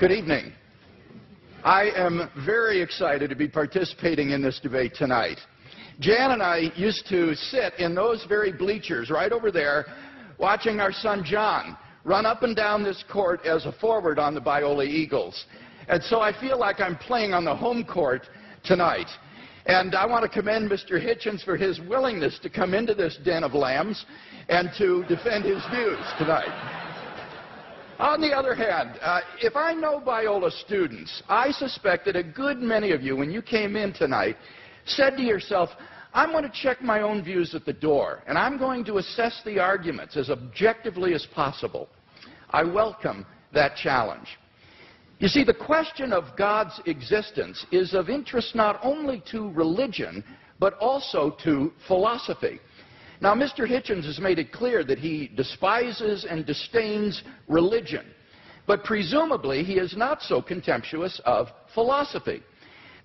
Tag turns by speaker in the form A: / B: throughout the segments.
A: Good evening. I am very excited to be participating in this debate tonight. Jan and I used to sit in those very bleachers right over there watching our son John run up and down this court as a forward on the Biola Eagles. And so I feel like I'm playing on the home court tonight. And I want to commend Mr. Hitchens for his willingness to come into this den of lambs and to defend his views tonight. On the other hand, if I know Biola students, I suspect that a good many of you, when you came in tonight, said to yourself, I'm going to check my own views at the door, and I'm going to assess the arguments as objectively as possible. I welcome that challenge. You see, the question of God's existence is of interest not only to religion, but also to philosophy. Now, Mr. Hitchens has made it clear that he despises and disdains religion, but presumably he is not so contemptuous of philosophy.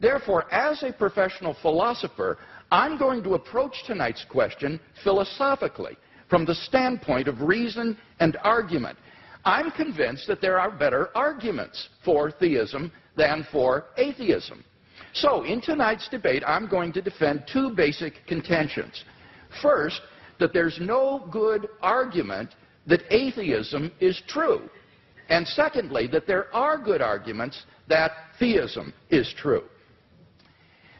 A: Therefore, as a professional philosopher, I'm going to approach tonight's question philosophically, from the standpoint of reason and argument. I'm convinced that there are better arguments for theism than for atheism. So, in tonight's debate, I'm going to defend two basic contentions. First, that there's no good argument that atheism is true. And secondly, that there are good arguments that theism is true.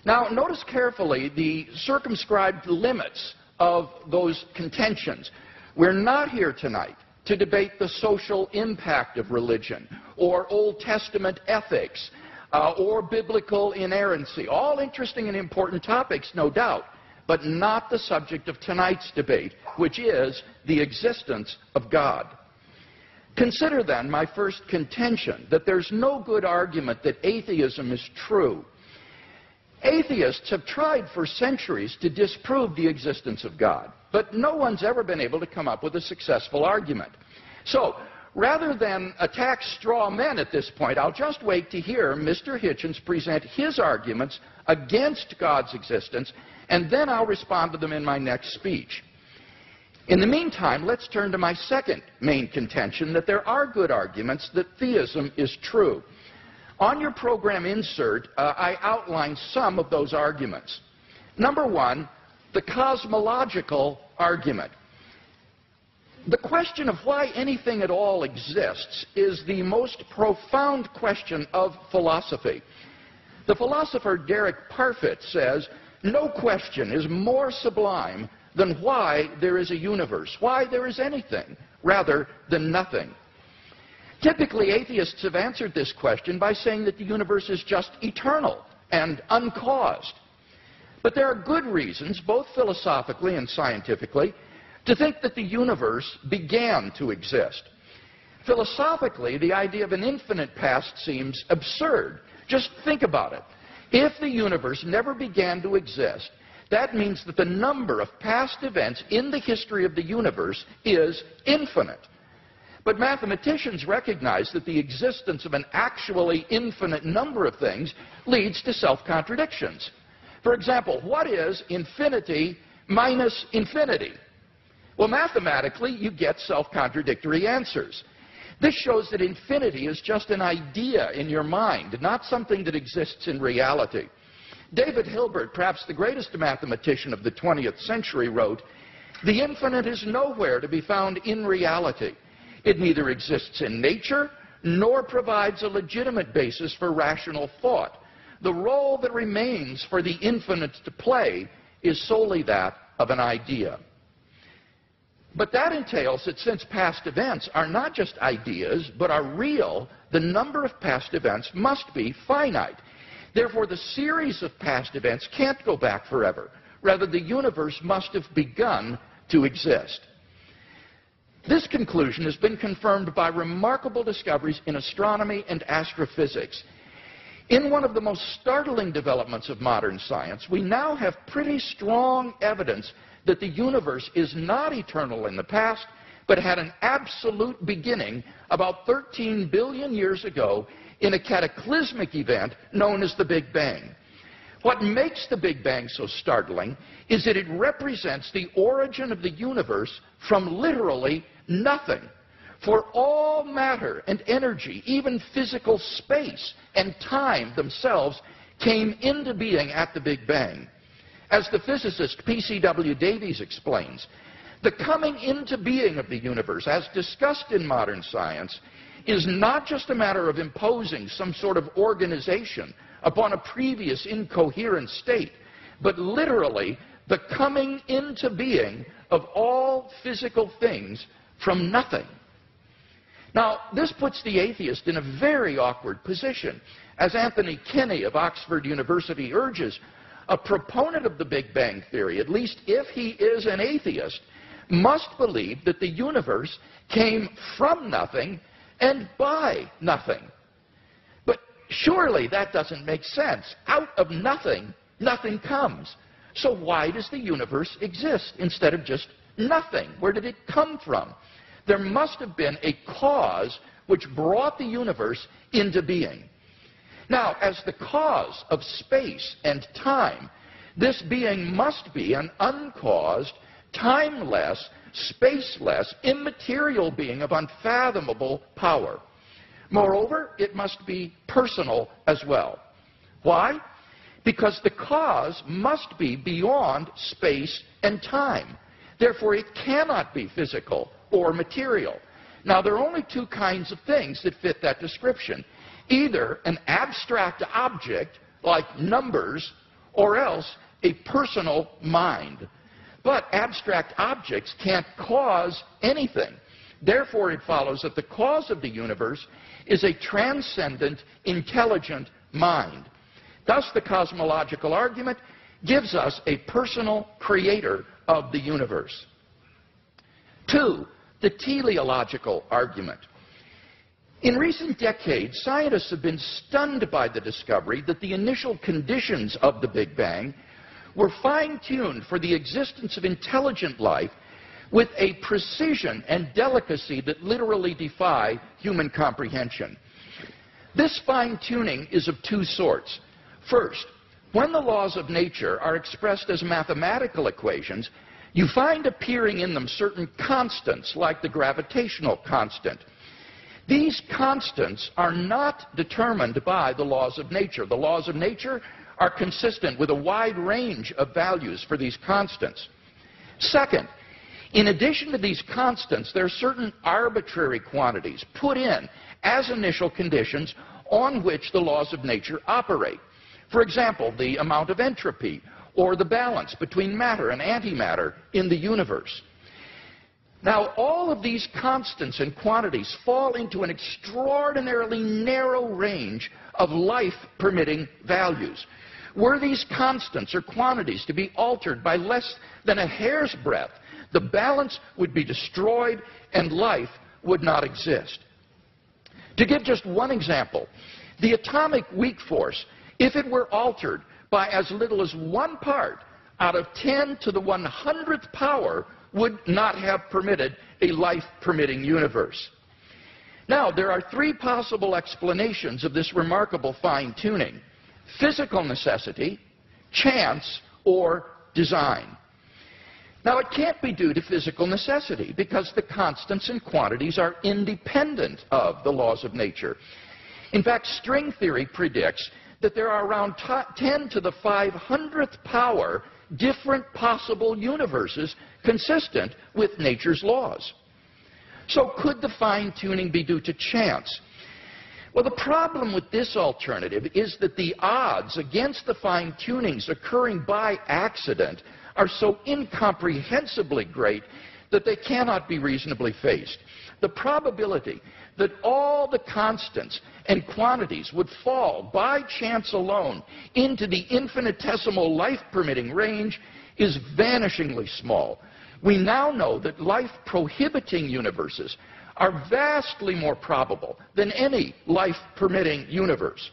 A: Now, notice carefully the circumscribed limits of those contentions. We're not here tonight to debate the social impact of religion, or Old Testament ethics, or biblical inerrancy. All interesting and important topics, no doubt, but not the subject of tonight's debate, which is the existence of God. Consider then my first contention, that there's no good argument that atheism is true. Atheists have tried for centuries to disprove the existence of God, but no one's ever been able to come up with a successful argument. So, rather than attack straw men at this point, I'll just wait to hear Mr. Hitchens present his arguments against God's existence, and then I'll respond to them in my next speech. In the meantime, let's turn to my second main contention, that there are good arguments that theism is true. On your program insert, I outline some of those arguments. Number one, the cosmological argument. The question of why anything at all exists is the most profound question of philosophy. The philosopher Derek Parfit says, no question is more sublime than why there is a universe, why there is anything, rather than nothing. Typically, atheists have answered this question by saying that the universe is just eternal and uncaused. But there are good reasons, both philosophically and scientifically, to think that the universe began to exist. Philosophically, the idea of an infinite past seems absurd. Just think about it. If the universe never began to exist, that means that the number of past events in the history of the universe is infinite. But mathematicians recognize that the existence of an actually infinite number of things leads to self-contradictions. For example, what is infinity minus infinity? Well, mathematically, you get self-contradictory answers. This shows that infinity is just an idea in your mind, not something that exists in reality. David Hilbert, perhaps the greatest mathematician of the 20th century, wrote, "The infinite is nowhere to be found in reality. It neither exists in nature nor provides a legitimate basis for rational thought. The role that remains for the infinite to play is solely that of an idea." But that entails that since past events are not just ideas, but are real, the number of past events must be finite. Therefore, the series of past events can't go back forever. Rather, the universe must have begun to exist. This conclusion has been confirmed by remarkable discoveries in astronomy and astrophysics. In one of the most startling developments of modern science, we now have pretty strong evidence that the universe is not eternal in the past, but had an absolute beginning about 13 billion years ago in a cataclysmic event known as the Big Bang. What makes the Big Bang so startling is that it represents the origin of the universe from literally nothing, For all matter and energy, even physical space and time themselves, came into being at the Big Bang. As the physicist P.C.W. Davies explains, the coming into being of the universe, as discussed in modern science, is not just a matter of imposing some sort of organization upon a previous incoherent state, but literally the coming into being of all physical things from nothing. Now, this puts the atheist in a very awkward position. As Anthony Kinney of Oxford University urges, a proponent of the Big Bang Theory, at least if he is an atheist, must believe that the universe came from nothing and by nothing. But surely that doesn't make sense. Out of nothing, nothing comes. So why does the universe exist instead of just nothing? Where did it come from? There must have been a cause which brought the universe into being. Now, as the cause of space and time, this being must be an uncaused, timeless, spaceless, immaterial being of unfathomable power. Moreover, it must be personal as well. Why? Because the cause must be beyond space and time. Therefore, it cannot be physical or material. Now, there are only two kinds of things that fit that description. Either an abstract object, like numbers, or else a personal mind. But abstract objects can't cause anything. Therefore, it follows that the cause of the universe is a transcendent, intelligent mind. Thus, the cosmological argument gives us a personal creator of the universe. 2, the teleological argument. In recent decades, scientists have been stunned by the discovery that the initial conditions of the Big Bang were fine-tuned for the existence of intelligent life with a precision and delicacy that literally defy human comprehension. This fine-tuning is of two sorts. First, when the laws of nature are expressed as mathematical equations, you find appearing in them certain constants, like the gravitational constant. These constants are not determined by the laws of nature. The laws of nature are consistent with a wide range of values for these constants. Second, in addition to these constants, there are certain arbitrary quantities put in as initial conditions on which the laws of nature operate. For example, the amount of entropy or the balance between matter and antimatter in the universe. Now, all of these constants and quantities fall into an extraordinarily narrow range of life-permitting values. Were these constants or quantities to be altered by less than a hair's breadth, the balance would be destroyed and life would not exist. To give just one example, the atomic weak force, if it were altered by as little as 1 part out of 10 to the 100th power, would not have permitted a life-permitting universe. Now, there are 3 possible explanations of this remarkable fine-tuning: physical necessity, chance, or design. Now, it can't be due to physical necessity because the constants and quantities are independent of the laws of nature. In fact, string theory predicts that there are around 10 to the 500th power different possible universes consistent with nature's laws. So could the fine-tuning be due to chance? Well, the problem with this alternative is that the odds against the fine-tunings occurring by accident are so incomprehensibly great that they cannot be reasonably faced. The probability that all the constants and quantities would fall by chance alone into the infinitesimal life-permitting range is vanishingly small. We now know that life-prohibiting universes are vastly more probable than any life-permitting universe.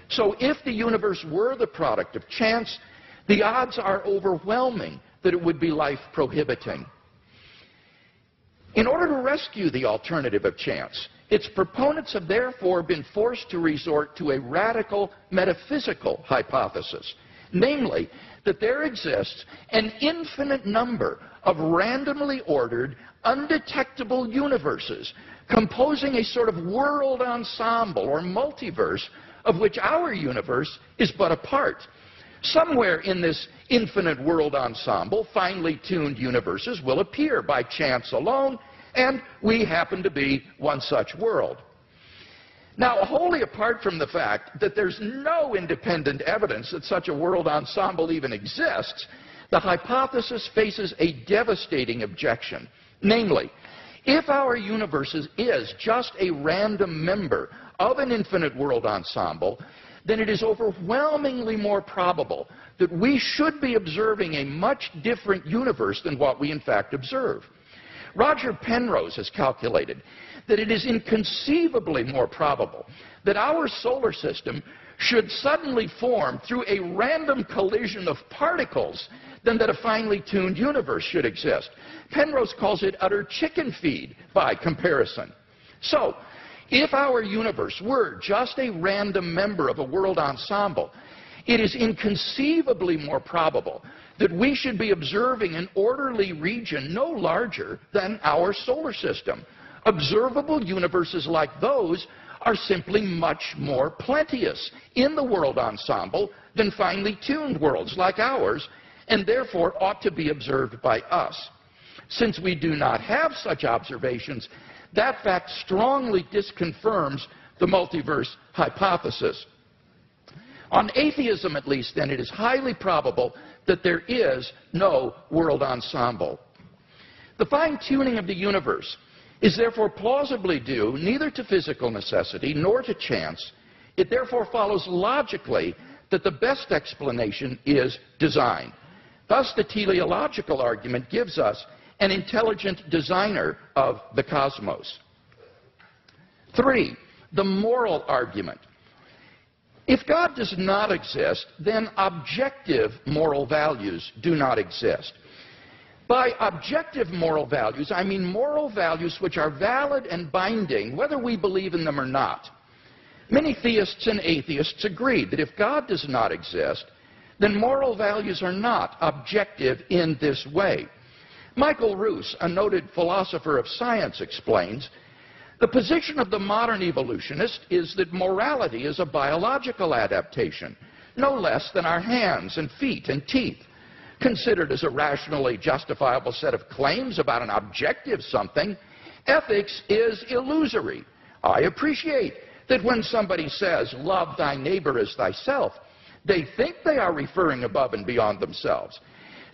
A: So if the universe were the product of chance, the odds are overwhelming that it would be life-prohibiting. In order to rescue the alternative of chance, its proponents have therefore been forced to resort to a radical metaphysical hypothesis, namely that there exists an infinite number of randomly ordered, undetectable universes composing a sort of world ensemble or multiverse of which our universe is but a part. Somewhere in this infinite world ensemble, finely tuned universes will appear by chance alone, and we happen to be one such world. Now, wholly apart from the fact that there's no independent evidence that such a world ensemble even exists, the hypothesis faces a devastating objection. Namely, if our universe is just a random member of an infinite world ensemble, then it is overwhelmingly more probable that we should be observing a much different universe than what we in fact observe. Roger Penrose has calculated that it is inconceivably more probable that our solar system should suddenly form through a random collision of particles than that a finely tuned universe should exist. Penrose calls it utter chicken feed by comparison. So, if our universe were just a random member of a world ensemble, it is inconceivably more probable that we should be observing an orderly region no larger than our solar system. Observable universes like those are simply much more plenteous in the world ensemble than finely tuned worlds like ours, and therefore ought to be observed by us. Since we do not have such observations, that fact strongly disconfirms the multiverse hypothesis. On atheism, at least, then, it is highly probable that there is no world ensemble. The fine-tuning of the universe is therefore plausibly due neither to physical necessity nor to chance. It therefore follows logically that the best explanation is design. Thus, the teleological argument gives us an intelligent designer of the cosmos. 3, the moral argument. If God does not exist, then objective moral values do not exist. By objective moral values, I mean moral values which are valid and binding, whether we believe in them or not. Many theists and atheists agree that if God does not exist, then moral values are not objective in this way. Michael Roos, a noted philosopher of science, explains, the position of the modern evolutionist is that morality is a biological adaptation, no less than our hands and feet and teeth. Considered as a rationally justifiable set of claims about an objective something, ethics is illusory. I appreciate that when somebody says, love thy neighbor as thyself, they think they are referring above and beyond themselves.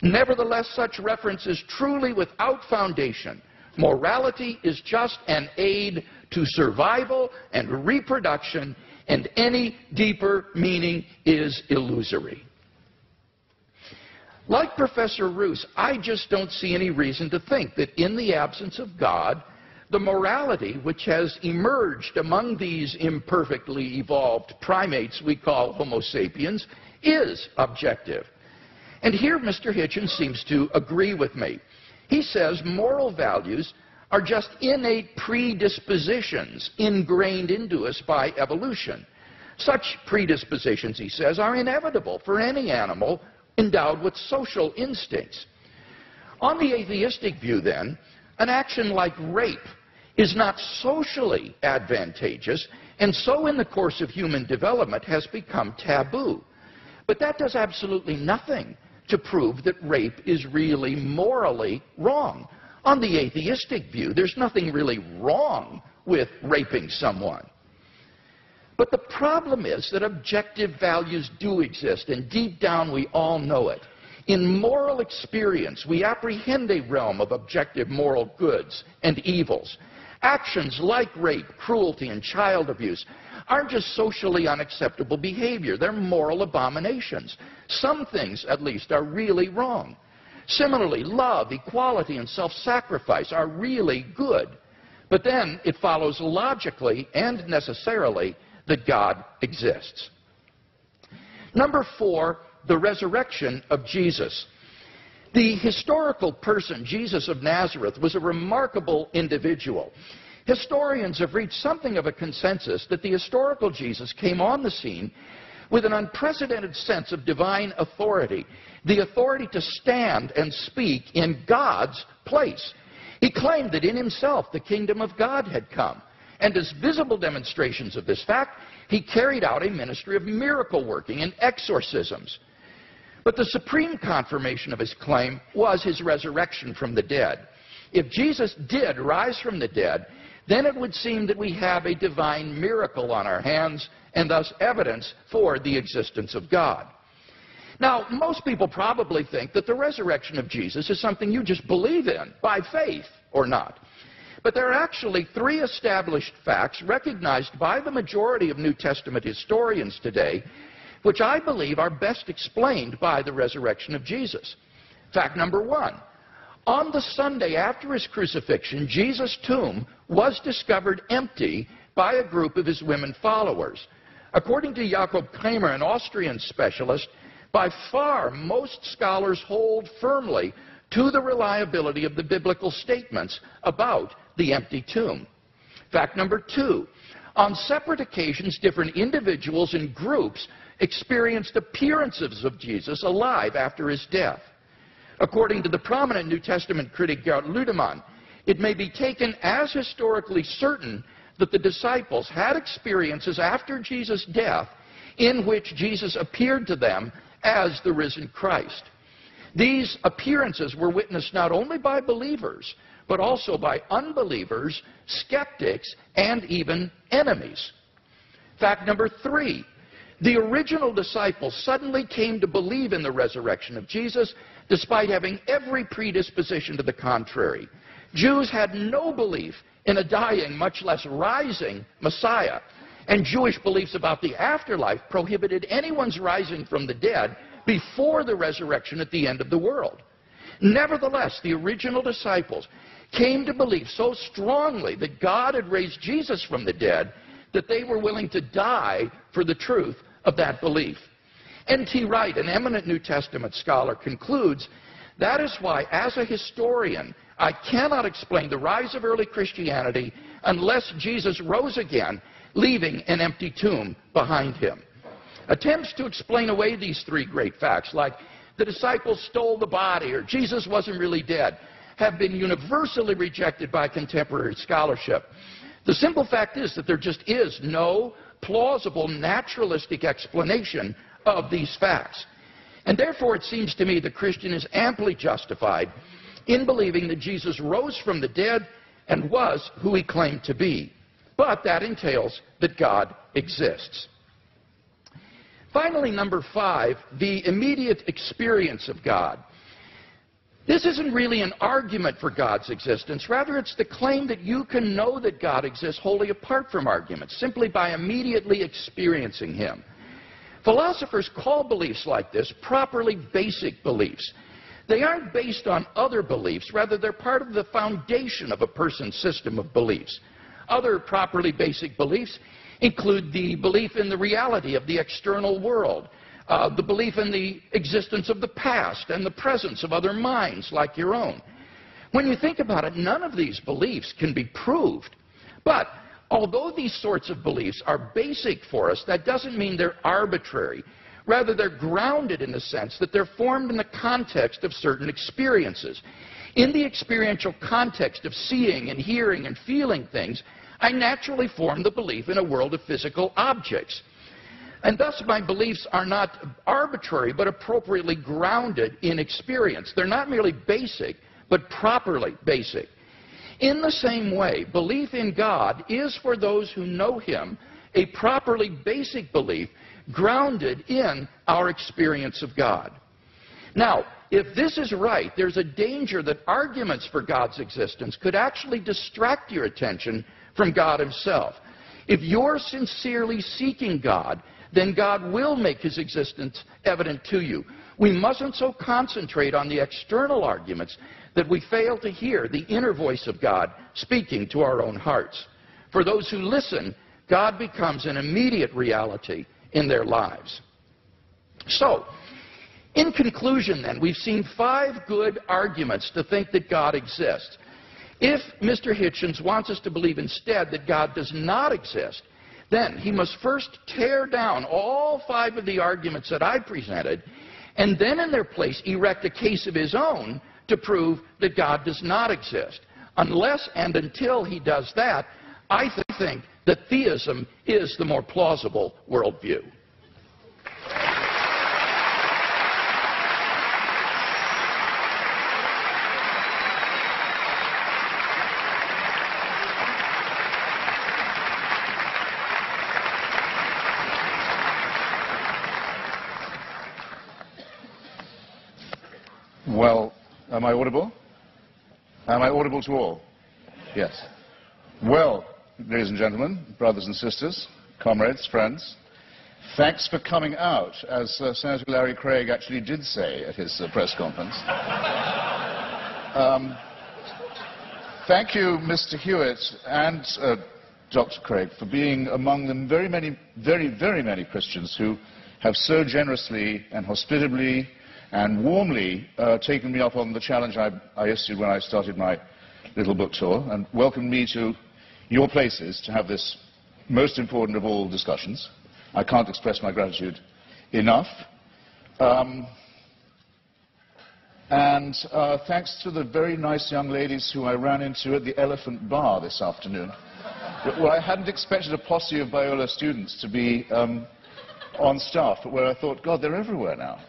A: Nevertheless, such reference is truly without foundation. Morality is just an aid to survival and reproduction, and any deeper meaning is illusory. Like Professor Roos, I just don't see any reason to think that in the absence of God, the morality which has emerged among these imperfectly evolved primates we call Homo sapiens is objective. And here Mr. Hitchens seems to agree with me. He says moral values are just innate predispositions ingrained into us by evolution. Such predispositions, he says, are inevitable for any animal endowed with social instincts. On the atheistic view, then, an action like rape is not socially advantageous, and so in the course of human development has become taboo. But that does absolutely nothing to prove that rape is really morally wrong. On the atheistic view, there's nothing really wrong with raping someone. But the problem is that objective values do exist, and deep down we all know it. In moral experience, we apprehend a realm of objective moral goods and evils. Actions like rape, cruelty, and child abuse aren't just socially unacceptable behavior. They're moral abominations. Some things, at least, are really wrong. Similarly, love, equality, and self-sacrifice are really good. But then it follows logically and necessarily that God exists. Number 4, the resurrection of Jesus. The historical person, Jesus of Nazareth, was a remarkable individual. Historians have reached something of a consensus that the historical Jesus came on the scene with an unprecedented sense of divine authority, the authority to stand and speak in God's place. He claimed that in himself the kingdom of God had come. And as visible demonstrations of this fact, he carried out a ministry of miracle working and exorcisms. But the supreme confirmation of his claim was his resurrection from the dead. If Jesus did rise from the dead, then it would seem that we have a divine miracle on our hands, and thus evidence for the existence of God. Now, most people probably think that the resurrection of Jesus is something you just believe in, by faith or not. But there are actually three established facts recognized by the majority of New Testament historians today, which I believe are best explained by the resurrection of Jesus. Fact number one, on the Sunday after his crucifixion, Jesus' tomb was discovered empty by a group of his women followers. According to Jakob Kramer, an Austrian specialist, by far most scholars hold firmly to the reliability of the biblical statements about the empty tomb. Fact number two, on separate occasions, different individuals and groups experienced appearances of Jesus alive after his death. According to the prominent New Testament critic Gerd Ludemann, it may be taken as historically certain that the disciples had experiences after Jesus' death in which Jesus appeared to them as the risen Christ. These appearances were witnessed not only by believers, but also by unbelievers, skeptics, and even enemies. Fact number three, the original disciples suddenly came to believe in the resurrection of Jesus despite having every predisposition to the contrary. Jews had no belief in a dying, much less rising, Messiah. And Jewish beliefs about the afterlife prohibited anyone's rising from the dead before the resurrection at the end of the world. Nevertheless, the original disciples came to believe so strongly that God had raised Jesus from the dead that they were willing to die for the truth of that belief. N.T. Wright, an eminent New Testament scholar, concludes, that is why, as a historian, I cannot explain the rise of early Christianity unless Jesus rose again, leaving an empty tomb behind him. Attempts to explain away these three great facts, like the disciples stole the body or Jesus wasn't really dead, have been universally rejected by contemporary scholarship. The simple fact is that there just is no plausible naturalistic explanation of these facts. And therefore it seems to me the Christian is amply justified in believing that Jesus rose from the dead and was who he claimed to be. But that entails that God exists. Finally, number five, the immediate experience of God. This isn't really an argument for God's existence. Rather, it's the claim that you can know that God exists wholly apart from arguments, simply by immediately experiencing him. Philosophers call beliefs like this properly basic beliefs. They aren't based on other beliefs. Rather, they're part of the foundation of a person's system of beliefs. Other properly basic beliefs include the belief in the reality of the external world, the belief in the existence of the past and the presence of other minds like your own. When you think about it, none of these beliefs can be proved. But although these sorts of beliefs are basic for us, that doesn't mean they're arbitrary. Rather, they're grounded in the sense that they're formed in the context of certain experiences. In the experiential context of seeing and hearing and feeling things, I naturally form the belief in a world of physical objects. And thus my beliefs are not arbitrary, but appropriately grounded in experience. They're not merely basic, but properly basic. In the same way, belief in God is, for those who know him, a properly basic belief grounded in our experience of God. Now, if this is right, there's a danger that arguments for God's existence could actually distract your attention from God himself. If you're sincerely seeking God, then God will make his existence evident to you. We mustn't so concentrate on the external arguments that we fail to hear the inner voice of God speaking to our own hearts. For those who listen, God becomes an immediate reality in their lives. So, in conclusion then, we've seen 5 good arguments to think that God exists. If Mr. Hitchens wants us to believe instead that God does not exist, then he must first tear down all 5 of the arguments that I presented, and then in their place erect a case of his own to prove that God does not exist. Unless and until he does that, I think that theism is the more plausible worldview.
B: Well, am I audible? Am I audible to all? Yes. Well, ladies and gentlemen, brothers and sisters, comrades, friends, thanks for coming out, as Senator Larry Craig actually did say at his press conference. Thank you, Mr. Hewitt and Dr. Craig, for being among the very many Christians who have so generously and hospitably and warmly taken me up on the challenge I issued when I started my little book tour and welcomed me to your places to have this most important of all discussions. I can't express my gratitude enough. Thanks to the very nice young ladies who I ran into at the Elephant Bar this afternoon. Well, I hadn't expected a posse of Biola students to be on staff, but where I thought, God, they're everywhere now.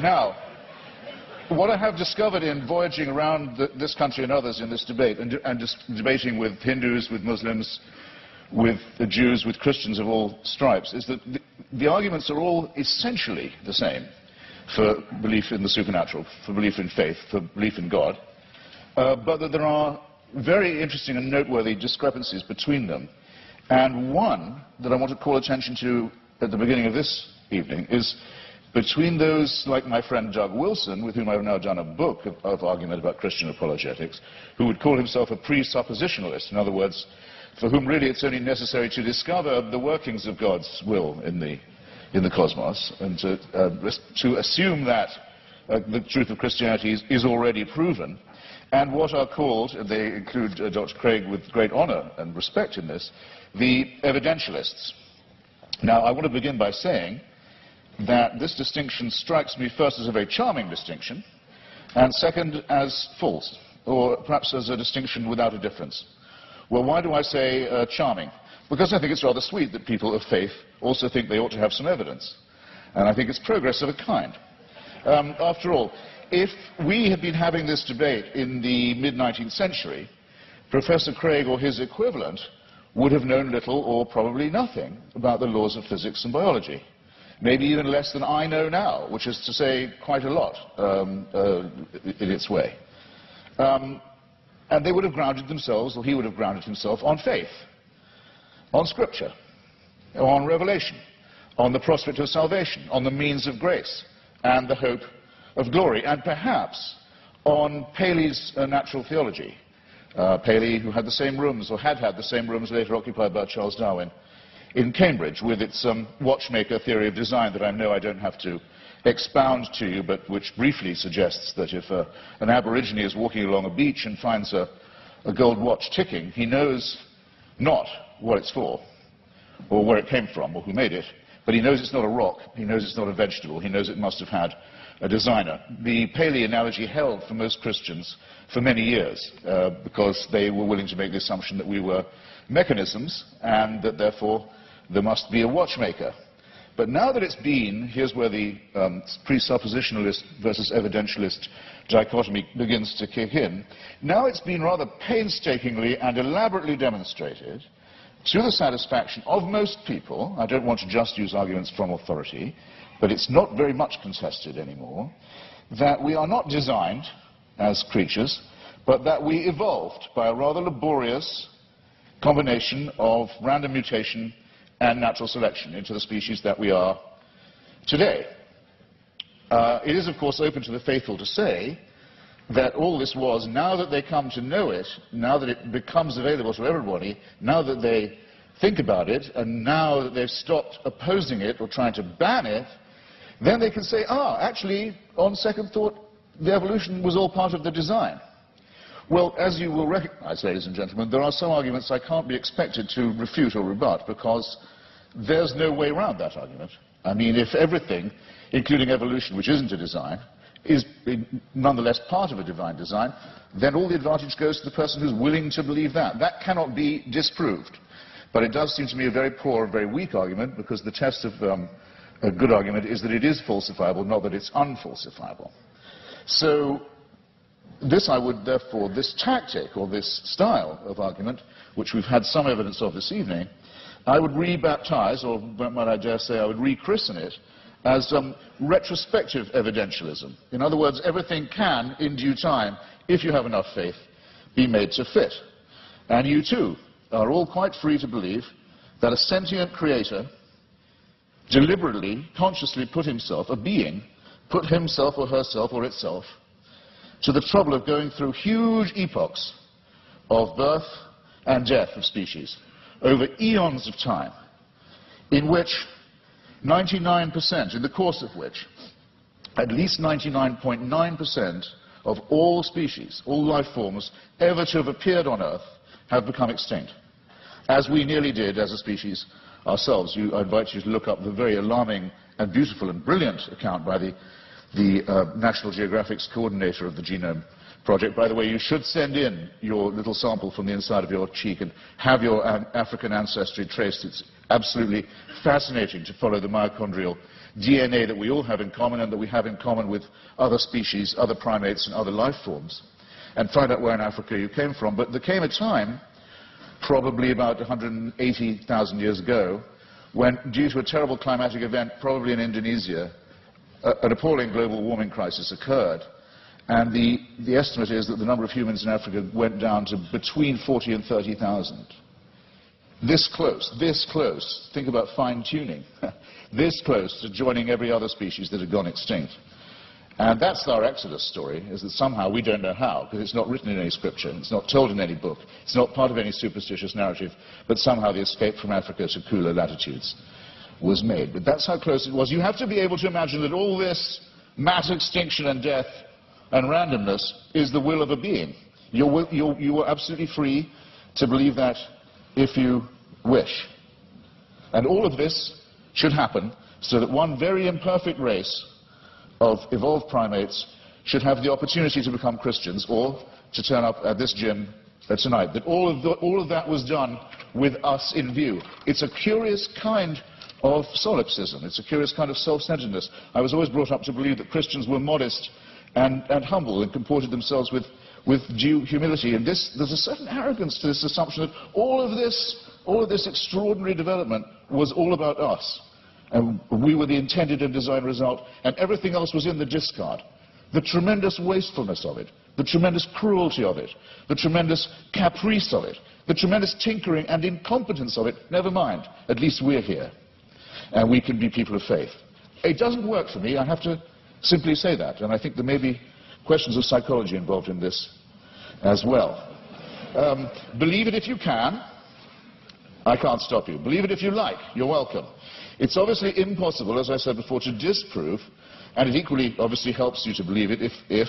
B: Now, what I have discovered in voyaging around this country and others in this debate, and just debating with Hindus, with Muslims, with the Jews, with Christians of all stripes, is that the arguments are all essentially the same for belief in the supernatural, for belief in faith, for belief in God, but that there are very interesting and noteworthy discrepancies between them. And one that I want to call attention to at the beginning of this evening is between those like my friend Doug Wilson, with whom I've now done a book of argument about Christian apologetics, who would call himself a presuppositionalist, in other words, for whom really it's only necessary to discover the workings of God's will in the cosmos, and to assume that the truth of Christianity is already proven, and what are called, and they include Dr. Craig with great honor and respect in this, the evidentialists. Now, I want to begin by saying that this distinction strikes me first as a very charming distinction, and second as false, or perhaps as a distinction without a difference. Well, why do I say charming? Because I think it's rather sweet that people of faith also think they ought to have some evidence. And I think it's progress of a kind. After all, if we had been having this debate in the mid-19th century, Professor Craig or his equivalent would have known little or probably nothing about the laws of physics and biology. Maybe even less than I know now, which is to say quite a lot in its way. And they would have grounded themselves, or he would have grounded himself, on faith, on Scripture, on revelation, on the prospect of salvation, on the means of grace, and the hope of glory, and perhaps on Paley's natural theology. Paley, who had the same rooms, or had the same rooms later occupied by Charles Darwin in Cambridge, with its watchmaker theory of design that I know I don't have to expound to you, but which briefly suggests that if an Aborigine is walking along a beach and finds a gold watch ticking, he knows not what it's for, or where it came from, or who made it, but he knows it's not a rock, he knows it's not a vegetable, he knows it must have had a designer. The Paley analogy held for most Christians for many years, because they were willing to make the assumption that we were mechanisms, and that therefore there must be a watchmaker. But now that it's been, here's where the presuppositionalist versus evidentialist dichotomy begins to kick in. Now it's been rather painstakingly and elaborately demonstrated, to the satisfaction of most people, I don't want to just use arguments from authority, but it's not very much contested anymore, that we are not designed as creatures, but that we evolved by a rather laborious combination of random mutation and natural selection into the species that we are today. It is, of course, open to the faithful to say that all this was, now that they come to know it, now that it becomes available to everybody, now that they think about it, and now that they've stopped opposing it or trying to ban it, then they can say, actually, on second thought, the evolution was all part of the design. Well, as you will recognize, ladies and gentlemen, there are some arguments I can't be expected to refute or rebut, because there's no way around that argument. I mean, if everything, including evolution, which isn't a design, is nonetheless part of a divine design, then all the advantage goes to the person who's willing to believe that. That cannot be disproved. But it does seem to me a very poor and very weak argument, because the test of a good argument is that it is falsifiable, not that it's unfalsifiable. So this I would therefore, this tactic or this style of argument, which we've had some evidence of this evening, I would rebaptize, or might I dare say I would rechristen it, as retrospective evidentialism. In other words, everything can, in due time, if you have enough faith, be made to fit. And you too are all quite free to believe that a sentient creator deliberately, consciously put himself, a being, put himself or herself or itself to the trouble of going through huge epochs of birth and death of species over eons of time, in which 99%, in the course of which at least 99.9% of all species, all life forms ever to have appeared on Earth have become extinct, as we nearly did as a species ourselves. I invite you to look up the very alarming and beautiful and brilliant account by the National Geographic's coordinator of the Genome Project. By the way, you should send in your little sample from the inside of your cheek and have your African ancestry traced. It's absolutely fascinating to follow the mitochondrial DNA that we all have in common and that we have in common with other species, other primates and other life forms, and find out where in Africa you came from. But there came a time, probably about 180,000 years ago, when, due to a terrible climatic event, probably in Indonesia, an appalling global warming crisis occurred. And the estimate is that the number of humans in Africa went down to between 40 and 30,000. This close, think about fine-tuning, this close to joining every other species that had gone extinct. And that's our Exodus story, is that somehow, we don't know how, because it's not written in any scripture, it's not told in any book, it's not part of any superstitious narrative, but somehow the escape from Africa to cooler latitudes was made. But that's how close it was. You have to be able to imagine that all this mass extinction and death and randomness is the will of a being. You are absolutely free to believe that if you wish. And all of this should happen so that one very imperfect race of evolved primates should have the opportunity to become Christians or to turn up at this gym tonight. That all of that was done with us in view. It's a curious kind of solipsism. It's a curious kind of self-centeredness. I was always brought up to believe that Christians were modest and humble and comported themselves with due humility. And there's a certain arrogance to this assumption that all of this extraordinary development was all about us. And we were the intended and designed result, and everything else was in the discard. The tremendous wastefulness of it, the tremendous cruelty of it, the tremendous caprice of it, the tremendous tinkering and incompetence of it, never mind. At least we're here, and we can be people of faith. It doesn't work for me, I have to simply say that, and I think there may be questions of psychology involved in this as well. Believe it if you can. I can't stop you. Believe it if you like. You're welcome. It's obviously impossible, as I said before, to disprove, and it equally obviously helps you to believe it if,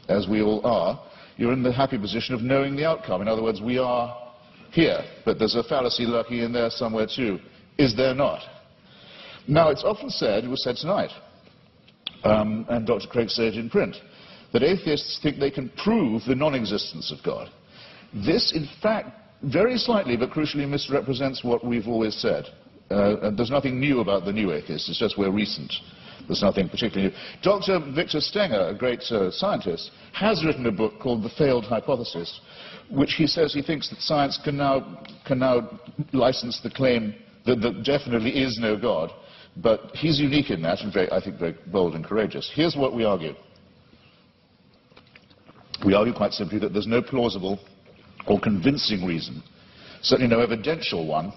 B: as we all are, you're in the happy position of knowing the outcome. In other words, we are here, but there's a fallacy lurking in there somewhere too. Is there not? Now, it's often said, it was said tonight, and Dr. Craig said it in print, that atheists think they can prove the non-existence of God. This, in fact, very slightly but crucially misrepresents what we've always said. And there's nothing new about the new atheists, it's just we're recent. There's nothing particularly new. Dr. Victor Stenger, a great scientist, has written a book called The Failed Hypothesis, which he says he thinks that science can now license the claim that there definitely is no God. But he's unique in that, and I think very bold and courageous. Here's what we argue. We argue quite simply that there's no plausible or convincing reason, certainly no evidential one,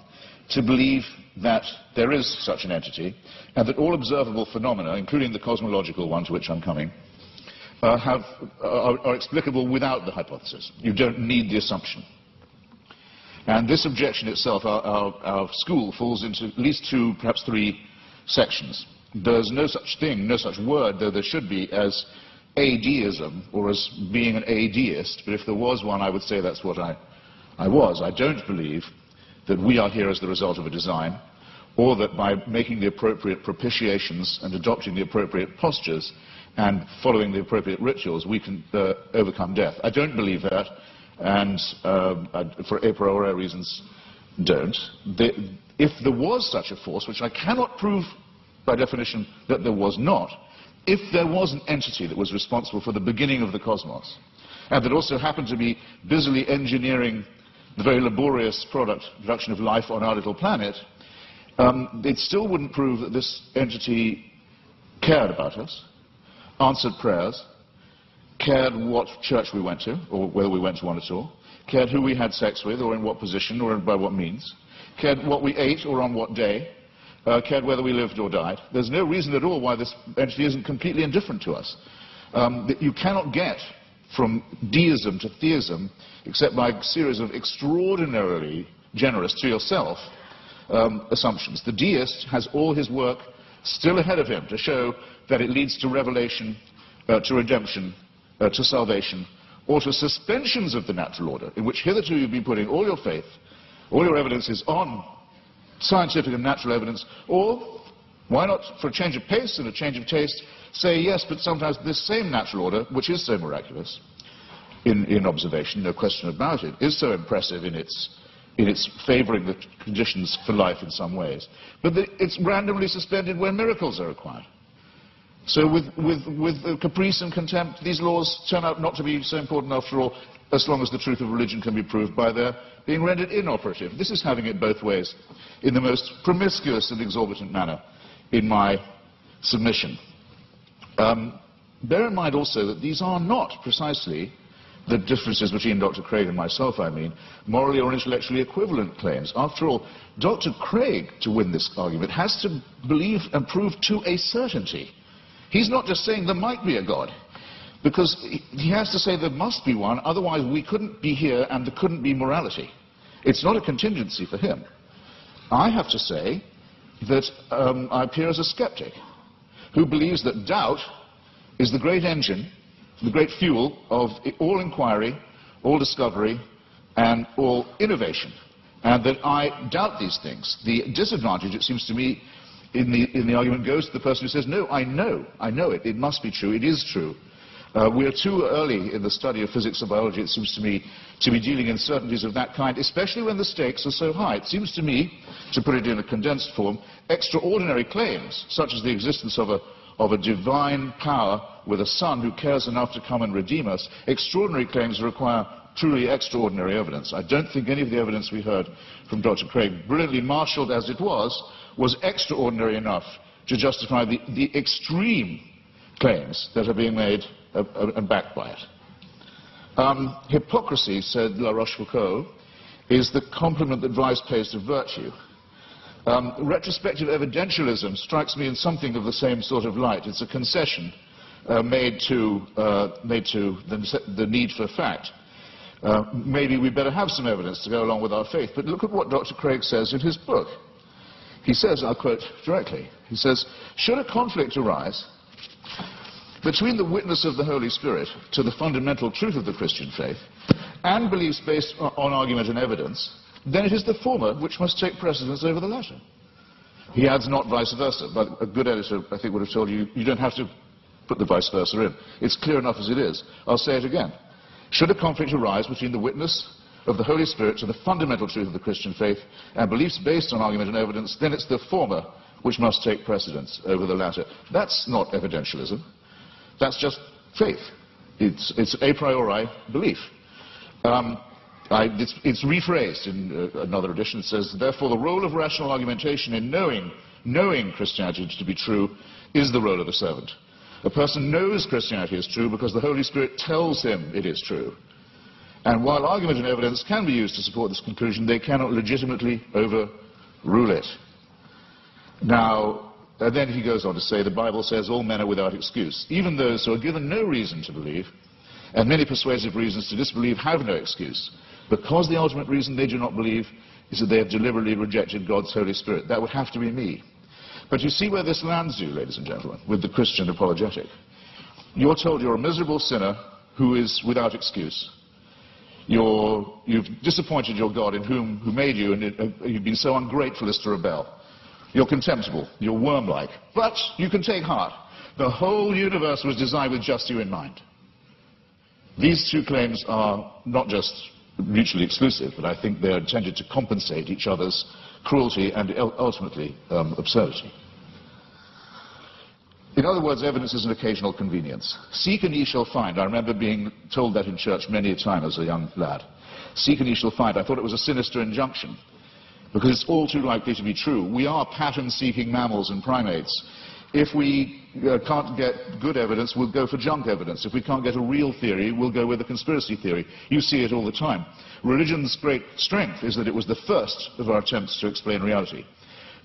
B: to believe that there is such an entity, and that all observable phenomena, including the cosmological one to which I'm coming, are explicable without the hypothesis. You don't need the assumption. And this objection itself, our school falls into at least two, perhaps three sections. There's no such thing, no such word, though there should be, as adeism, or as being an adeist, but if there was one, I would say that's what I was. I don't believe that we are here as the result of a design, or that by making the appropriate propitiations and adopting the appropriate postures, and following the appropriate rituals, we can overcome death. I don't believe that, and for a priori reasons, don't. If there was such a force, which I cannot prove by definition that there was not, if there was an entity that was responsible for the beginning of the cosmos, and that also happened to be busily engineering the very laborious production of life on our little planet, it still wouldn't prove that this entity cared about us, answered prayers, cared what church we went to, or whether we went to one at all, cared who we had sex with, or in what position, or by what means, cared what we ate, or on what day, cared whether we lived or died. There's no reason at all why this entity isn't completely indifferent to us. That you cannot get from deism to theism except by a series of extraordinarily generous to yourself assumptions. The deist has all his work still ahead of him to show that it leads to revelation, to redemption, to salvation, or to suspensions of the natural order, in which hitherto you've been putting all your faith, all your evidence is on scientific and natural evidence, or, why not, for a change of pace and a change of taste, say yes, but sometimes this same natural order, which is so miraculous in observation, no question about it, is so impressive in its favouring the conditions for life in some ways, but it's randomly suspended when miracles are required. So with caprice and contempt, these laws turn out not to be so important after all, as long as the truth of religion can be proved by their being rendered inoperative. This is having it both ways in the most promiscuous and exorbitant manner in my submission. Bear in mind also that these are not precisely the differences between Dr. Craig and myself, I mean, morally or intellectually equivalent claims. After all, Dr. Craig, to win this argument, has to believe and prove to a certainty. He's not just saying there might be a God, because he has to say there must be one, otherwise we couldn't be here and there couldn't be morality. It's not a contingency for him. I have to say that I appear as a skeptic who believes that doubt is the great engine, the great fuel of all inquiry, all discovery, and all innovation, and that I doubt these things. The disadvantage, it seems to me, in the argument goes to the person who says, no, I know it, it must be true, it is true. We are too early in the study of physics or biology, it seems to me, to be dealing in certainties of that kind, especially when the stakes are so high. It seems to me, to put it in a condensed form, extraordinary claims, such as the existence of a divine power with a son who cares enough to come and redeem us, extraordinary claims require truly extraordinary evidence. I don't think any of the evidence we heard from Dr. Craig, brilliantly marshalled as it was extraordinary enough to justify the extreme claims that are being made and backed by it. Hypocrisy, said La Rochefoucauld, is the compliment that vice pays to virtue. Retrospective evidentialism strikes me in something of the same sort of light. It's a concession made to the need for fact. Maybe we better have some evidence to go along with our faith, but look at what Dr. Craig says in his book. He says, I'll quote directly, he says, should a conflict arise between the witness of the Holy Spirit to the fundamental truth of the Christian faith and beliefs based on argument and evidence, then it is the former which must take precedence over the latter. He adds not vice versa, but a good editor, I think, would have told you, you don't have to put the vice versa in. It's clear enough as it is. I'll say it again. Should a conflict arise between the witness of the Holy Spirit to the fundamental truth of the Christian faith and beliefs based on argument and evidence, then it's the former which must take precedence over the latter. That's not evidentialism. That's just faith. It's a priori belief. It's rephrased in another edition. It says, therefore, the role of rational argumentation in knowing Christianity to be true is the role of the servant. A person knows Christianity is true because the Holy Spirit tells him it is true. And while argument and evidence can be used to support this conclusion, they cannot legitimately overrule it. Now, then he goes on to say, the Bible says all men are without excuse. Even those who are given no reason to believe, and many persuasive reasons to disbelieve, have no excuse, because the ultimate reason they do not believe is that they have deliberately rejected God's Holy Spirit. That would have to be me. But you see where this lands you, ladies and gentlemen, with the Christian apologetic. You're told you're a miserable sinner who is without excuse. You've disappointed your God who made you, and you've been so ungrateful as to rebel. You're contemptible, you're worm-like, but you can take heart, The whole universe was designed with just you in mind. These two claims are not just mutually exclusive, but I think they're intended to compensate each other's cruelty and ultimately absurdity. In other words, evidence is an occasional convenience. Seek and ye shall find. I remember being told that in church many a time as a young lad. Seek and ye shall find. I thought it was a sinister injunction, because it's all too likely to be true. We are pattern-seeking mammals and primates. If we can't get good evidence, we'll go for junk evidence. If we can't get a real theory, we'll go with a conspiracy theory. You see it all the time. Religion's great strength is that it was the first of our attempts to explain reality,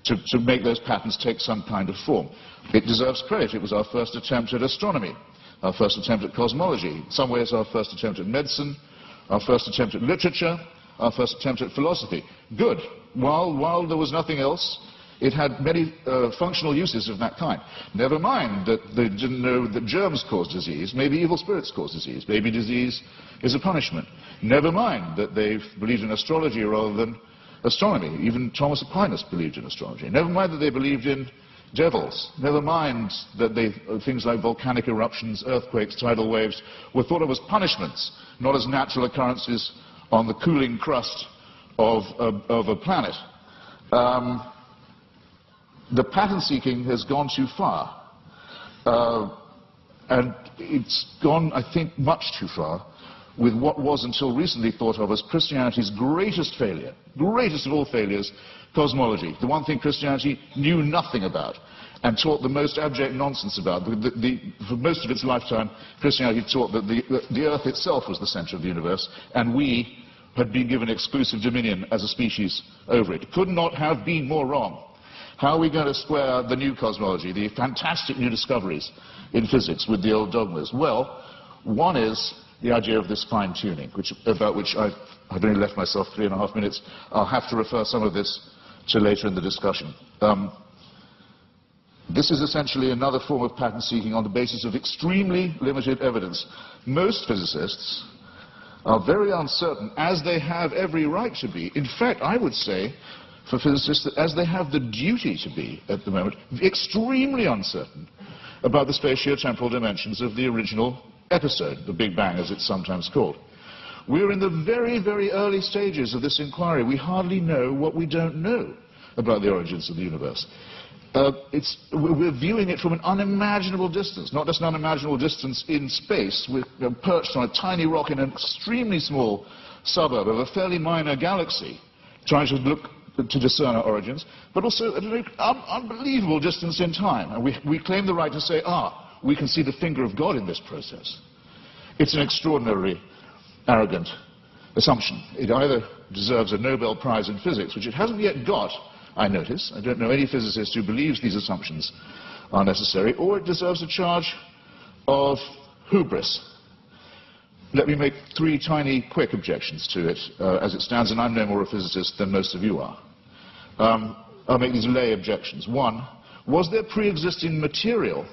B: to make those patterns take some kind of form. It deserves credit. It was our first attempt at astronomy, our first attempt at cosmology, in some ways our first attempt at medicine, our first attempt at literature, our first attempt at philosophy. Good. While there was nothing else, it had many functional uses of that kind. Never mind that they didn't know that germs cause disease. Maybe evil spirits cause disease. Maybe disease is a punishment. Never mind that they believed in astrology rather than astronomy. Even Thomas Aquinas believed in astrology. Never mind that they believed in devils. Never mind that things like volcanic eruptions, earthquakes, tidal waves were thought of as punishments, not as natural occurrences on the cooling crust of a planet. The pattern seeking has gone too far. And it's gone, I think, much too far with what was until recently thought of as Christianity's greatest failure, greatest of all failures, cosmology. The one thing Christianity knew nothing about and taught the most abject nonsense about. For most of its lifetime, Christianity taught that the earth itself was the center of the universe, and we had been given exclusive dominion as a species over it. Could not have been more wrong. How are we going to square the new cosmology, the fantastic new discoveries in physics, with the old dogmas? Well, one is the idea of this fine-tuning, about which I've only left myself 3.5 minutes. I'll have to refer some of this to later in the discussion. This is essentially another form of pattern seeking on the basis of extremely limited evidence. Most physicists are very uncertain, as they have every right to be. In fact, I would say, for physicists, that as they have the duty to be at the moment, extremely uncertain about the spatio-temporal dimensions of the original episode, the Big Bang as it's sometimes called. We're in the very, very early stages of this inquiry. We hardly know what we don't know about the origins of the universe. We're viewing it from an unimaginable distance, not just an unimaginable distance in space. We're perched on a tiny rock in an extremely small suburb of a fairly minor galaxy, trying to look to discern our origins, but also at an unbelievable distance in time. And we claim the right to say, we can see the finger of God in this process. It's an extraordinarily arrogant assumption. It either deserves a Nobel Prize in physics, which it hasn't yet got, I notice. I don't know any physicist who believes these assumptions are necessary, or it deserves a charge of hubris. Let me make 3 tiny, quick objections to it as it stands, and I'm no more a physicist than most of you are. I'll make these lay objections. 1, was there pre-existing material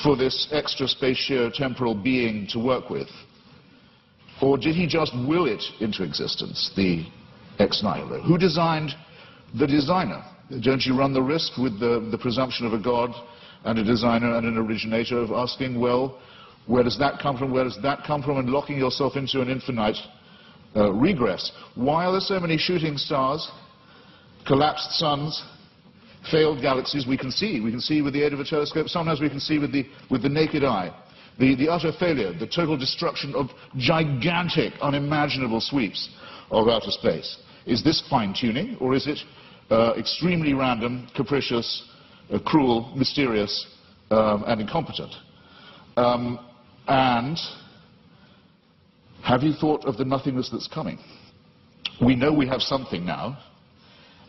B: for this extra spatio-temporal being to work with? Or did he just will it into existence, the ex nihilo? Who designed the designer? Don't you run the risk with the presumption of a God and a designer and an originator of asking, well, where does that come from, where does that come from, and locking yourself into an infinite regress? Why are there so many shooting stars, collapsed suns, failed galaxies? We can see with the aid of a telescope. Sometimes we can see with the naked eye. The utter failure, the total destruction of gigantic, unimaginable sweeps of outer space. Is this fine-tuning, or is it extremely random, capricious, cruel, mysterious, and incompetent? And have you thought of the nothingness that's coming? We know we have something now,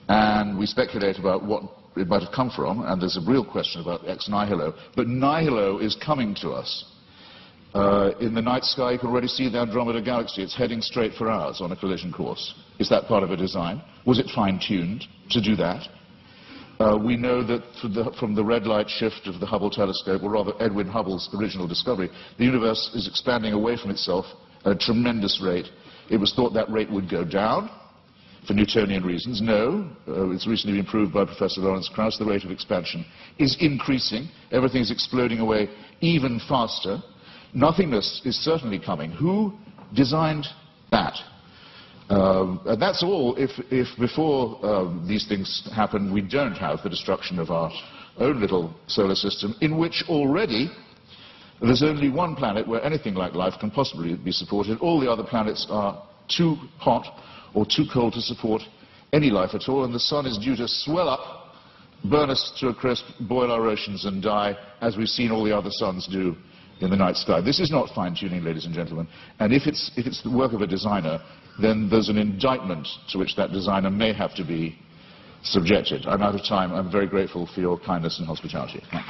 B: and we speculate about what it might have come from, and there's a real question about ex nihilo, but nihilo is coming to us. In the night sky, you can already see the Andromeda galaxy. It's heading straight for ours on a collision course. Is that part of a design? Was it fine-tuned to do that? We know that from the red light shift of the Hubble telescope, or rather Edwin Hubble's original discovery, the universe is expanding away from itself at a tremendous rate. It was thought that rate would go down. for Newtonian reasons. No, it's recently been proved by Professor Lawrence Krauss, the rate of expansion is increasing. Everything's exploding away even faster. Nothingness is certainly coming. Who designed that? And that's all if before these things happen we don't have the destruction of our own little solar system, in which already there's only one planet where anything like life can possibly be supported. All the other planets are too hot or too cold to support any life at all, and the sun is due to swell up, burn us to a crisp, boil our oceans and die, as we've seen all the other suns do in the night sky. This is not fine-tuning, ladies and gentlemen, and if it's the work of a designer, then there's an indictment to which that designer may have to be subjected. I'm out of time. I'm very grateful for your kindness and hospitality. Thanks.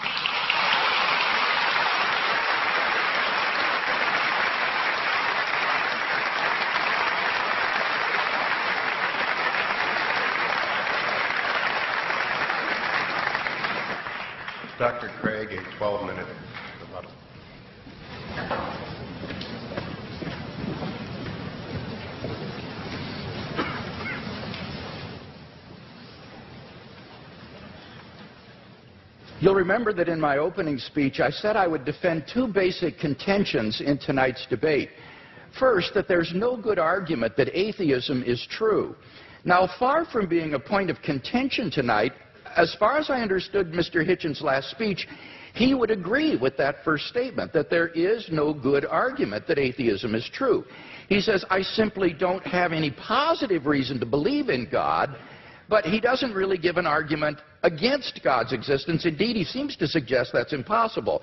C: Dr. Craig, a 12-minute rebuttal.
A: You'll remember that in my opening speech I said I would defend two basic contentions in tonight's debate. First, that there's no good argument that atheism is true. Now, far from being a point of contention tonight, as far as I understood Mr. Hitchens' last speech, he would agree with that first statement, that there is no good argument that atheism is true. He says, I simply don't have any positive reason to believe in God, but he doesn't really give an argument against God's existence. Indeed, he seems to suggest that's impossible.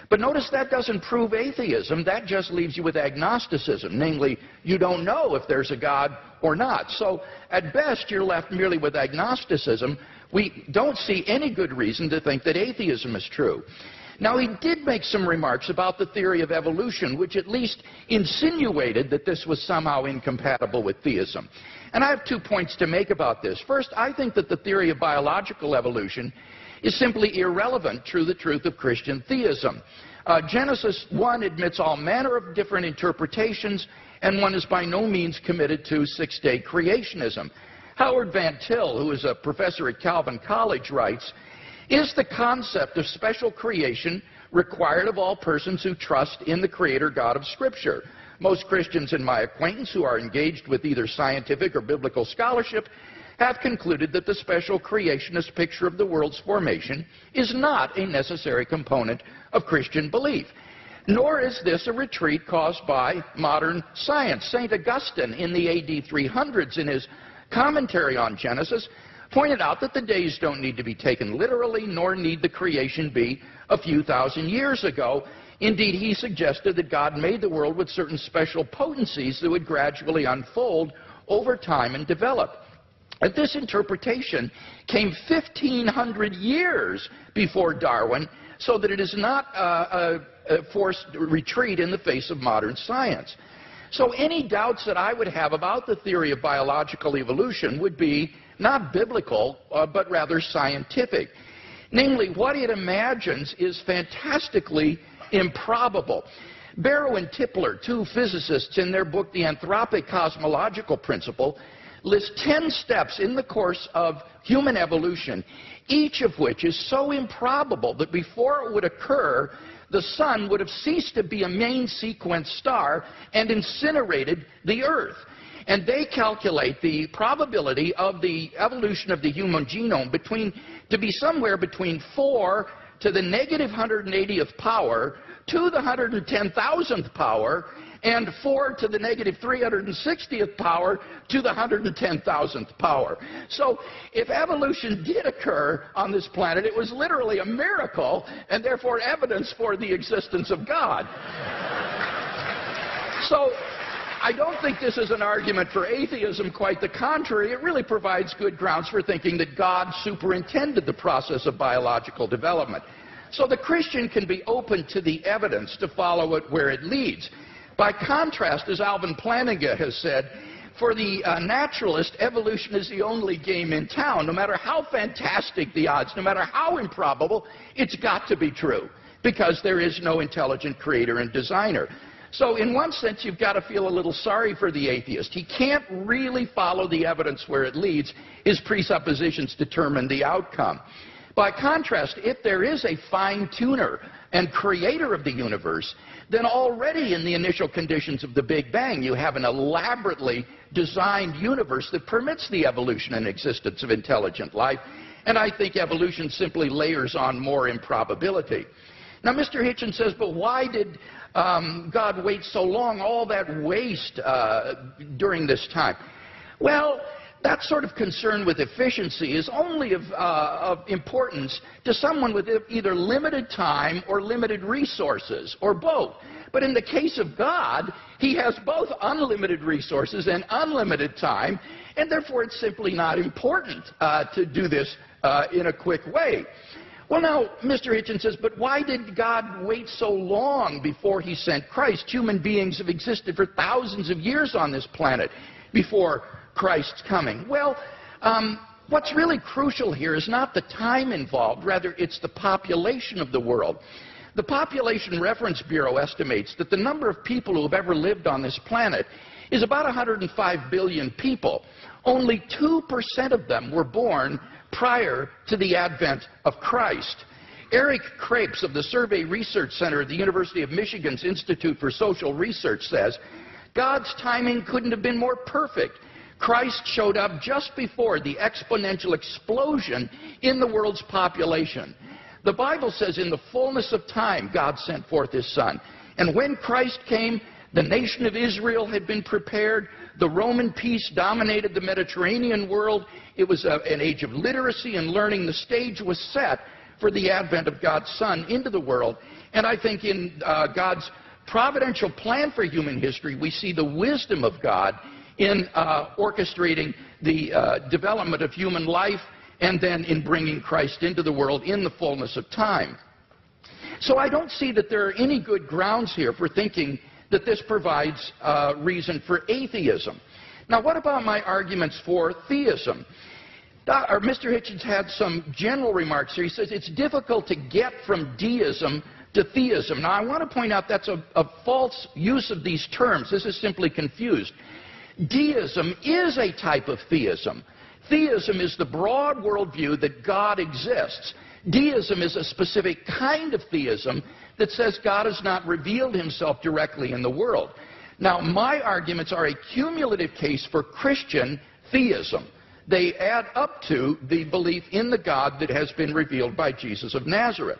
A: But notice that doesn't prove atheism. That just leaves you with agnosticism, namely, you don't know if there's a God or not. So, at best, you're left merely with agnosticism. We don't see any good reason to think that atheism is true. Now, he did make some remarks about the theory of evolution, which at least insinuated that this was somehow incompatible with theism. And I have 2 points to make about this. First, I think that the theory of biological evolution is simply irrelevant to the truth of Christian theism. Genesis 1 admits all manner of different interpretations, and one is by no means committed to six-day creationism. Howard Van Til, who is a professor at Calvin College, writes, is the concept of special creation required of all persons who trust in the Creator God of Scripture? Most Christians in my acquaintance who are engaged with either scientific or biblical scholarship have concluded that the special creationist picture of the world's formation is not a necessary component of Christian belief. Nor is this a retreat caused by modern science. St. Augustine in the AD 300s in his commentary on Genesis pointed out that the days don't need to be taken literally, nor need the creation be a few thousand years ago. Indeed, he suggested that God made the world with certain special potencies that would gradually unfold over time and develop. And this interpretation came 1,500 years before Darwin, so that it is not a forced retreat in the face of modern science. So any doubts that I would have about the theory of biological evolution would be not biblical, but rather scientific. Namely, what it imagines is fantastically improbable. Barrow and Tipler, two physicists, in their book The Anthropic Cosmological Principle, list 10 steps in the course of human evolution, each of which is so improbable that before it would occur, the sun would have ceased to be a main sequence star and incinerated the Earth. And they calculate the probability of the evolution of the human genome to be somewhere between 4 to the negative 180th power to the 110,000th power, and 4 to the negative 360th power to the 110,000th power. So if evolution did occur on this planet, it was literally a miracle, and therefore evidence for the existence of God. So I don't think this is an argument for atheism. Quite the contrary. It really provides good grounds for thinking that God superintended the process of biological development. So the Christian can be open to the evidence to follow it where it leads. By contrast, as Alvin Plantinga has said, for the naturalist, evolution is the only game in town. No matter how fantastic the odds, no matter how improbable, it's got to be true, because there is no intelligent creator and designer. So in one sense, you've got to feel a little sorry for the atheist. He can't really follow the evidence where it leads. His presuppositions determine the outcome. By contrast, if there is a fine-tuner and creator of the universe, then already in the initial conditions of the Big Bang, you have an elaborately designed universe that permits the evolution and existence of intelligent life. And I think evolution simply layers on more improbability. Now, Mr. Hitchens says, but why did God wait so long, all that waste during this time? Well, that sort of concern with efficiency is only of importance to someone with either limited time or limited resources, or both. But in the case of God, he has both unlimited resources and unlimited time, and therefore it's simply not important to do this in a quick way. Well, now, Mr. Hitchens says, but why did God wait so long before he sent Christ? Human beings have existed for thousands of years on this planet before Christ's coming. Well, what's really crucial here is not the time involved, rather it's the population of the world. The Population Reference Bureau estimates that the number of people who have ever lived on this planet is about 105 billion people. Only 2% of them were born prior to the advent of Christ. Eric Krapes of the Survey Research Center at the University of Michigan's Institute for Social Research says, God's timing couldn't have been more perfect. Christ showed up just before the exponential explosion in the world's population. The Bible says in the fullness of time, God sent forth his Son. And when Christ came, the nation of Israel had been prepared. The Roman peace dominated the Mediterranean world. It was an age of literacy and learning. The stage was set for the advent of God's Son into the world. And I think in God's providential plan for human history, we see the wisdom of God in orchestrating the development of human life and then in bringing Christ into the world in the fullness of time. So I don't see that there are any good grounds here for thinking that this provides reason for atheism. Now, what about my arguments for theism? Mr. Hitchens had some general remarks here. He says it's difficult to get from deism to theism. Now, I want to point out that's a false use of these terms. This is simply confused. Deism is a type of theism. Theism is the broad worldview that God exists. Deism is a specific kind of theism that says God has not revealed himself directly in the world. Now, my arguments are a cumulative case for Christian theism. They add up to the belief in the God that has been revealed by Jesus of Nazareth.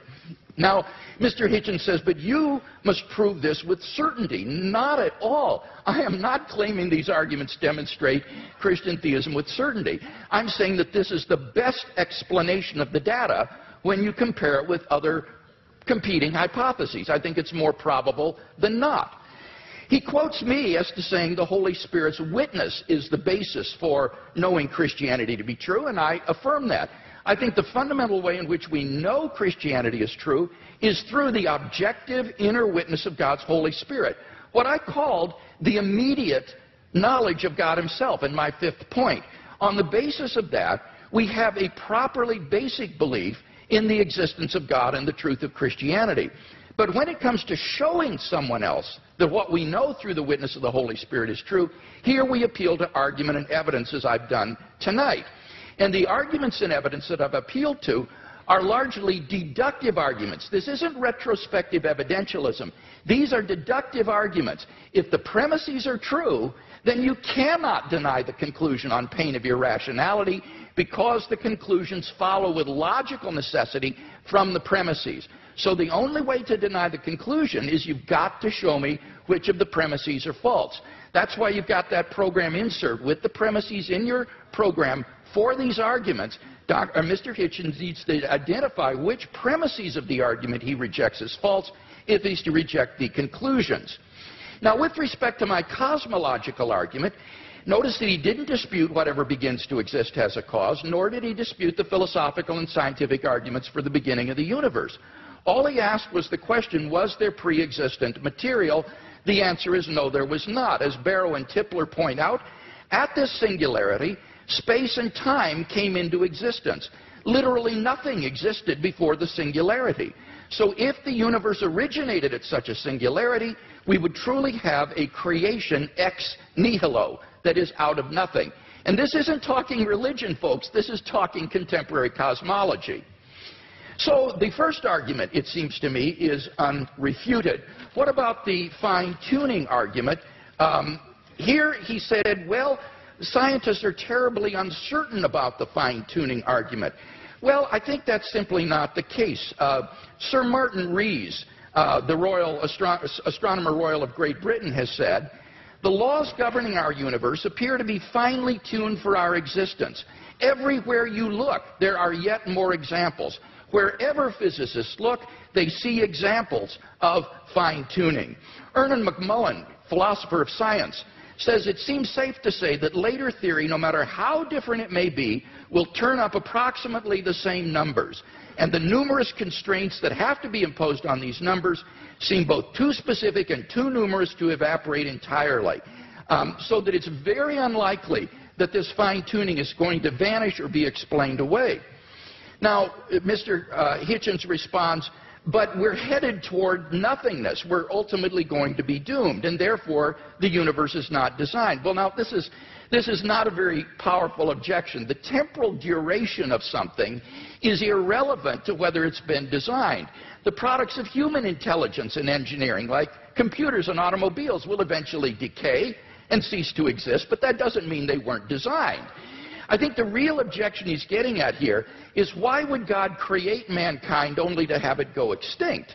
A: Now, Mr. Hitchens says, but you must prove this with certainty. Not at all. I am not claiming these arguments demonstrate Christian theism with certainty. I'm saying that this is the best explanation of the data when you compare it with other competing hypotheses. I think it's more probable than not. He quotes me as to saying the Holy Spirit's witness is the basis for knowing Christianity to be true, and I affirm that. I think the fundamental way in which we know Christianity is true is through the objective inner witness of God's Holy Spirit, what I called the immediate knowledge of God himself in my fifth point. On the basis of that, we have a properly basic belief in the existence of God and the truth of Christianity. But when it comes to showing someone else that what we know through the witness of the Holy Spirit is true, here we appeal to argument and evidence as I've done tonight. And the arguments and evidence that I've appealed to are largely deductive arguments. This isn't retrospective evidentialism. These are deductive arguments. If the premises are true, then you cannot deny the conclusion on pain of irrationality because the conclusions follow with logical necessity from the premises. So the only way to deny the conclusion is you've got to show me which of the premises are false. That's why you've got that program insert with the premises in your program for these arguments. Mr. Hitchens needs to identify which premises of the argument he rejects as false if he's to reject the conclusions. Now, with respect to my cosmological argument, notice that he didn't dispute whatever begins to exist has a cause, nor did he dispute the philosophical and scientific arguments for the beginning of the universe. All he asked was the question, was there pre-existent material? The answer is no, there was not. As Barrow and Tipler point out, at this singularity, space and time came into existence. Literally nothing existed before the singularity. So if the universe originated at such a singularity, we would truly have a creation ex nihilo, that is, out of nothing. And this isn't talking religion, folks. This is talking contemporary cosmology. So the first argument, it seems to me, is unrefuted. What about the fine-tuning argument? Here he said, well, scientists are terribly uncertain about the fine-tuning argument. Well, I think that's simply not the case. Sir Martin Rees, the Royal Astronomer Royal of Great Britain, has said, the laws governing our universe appear to be finely tuned for our existence. Everywhere you look, there are yet more examples. Wherever physicists look, they see examples of fine-tuning. Ernest McMullen, philosopher of science, says it seems safe to say that later theory, no matter how different it may be, will turn up approximately the same numbers. And the numerous constraints that have to be imposed on these numbers seem both too specific and too numerous to evaporate entirely. So that it's very unlikely that this fine-tuning is going to vanish or be explained away. Now, Mr. Hitchens responds, but we're headed toward nothingness. We're ultimately going to be doomed, and therefore the universe is not designed. Well, now, this is not a very powerful objection. The temporal duration of something is irrelevant to whether it's been designed. The products of human intelligence and engineering, like computers and automobiles, will eventually decay and cease to exist, but that doesn't mean they weren't designed. I think the real objection he's getting at here is, why would God create mankind only to have it go extinct?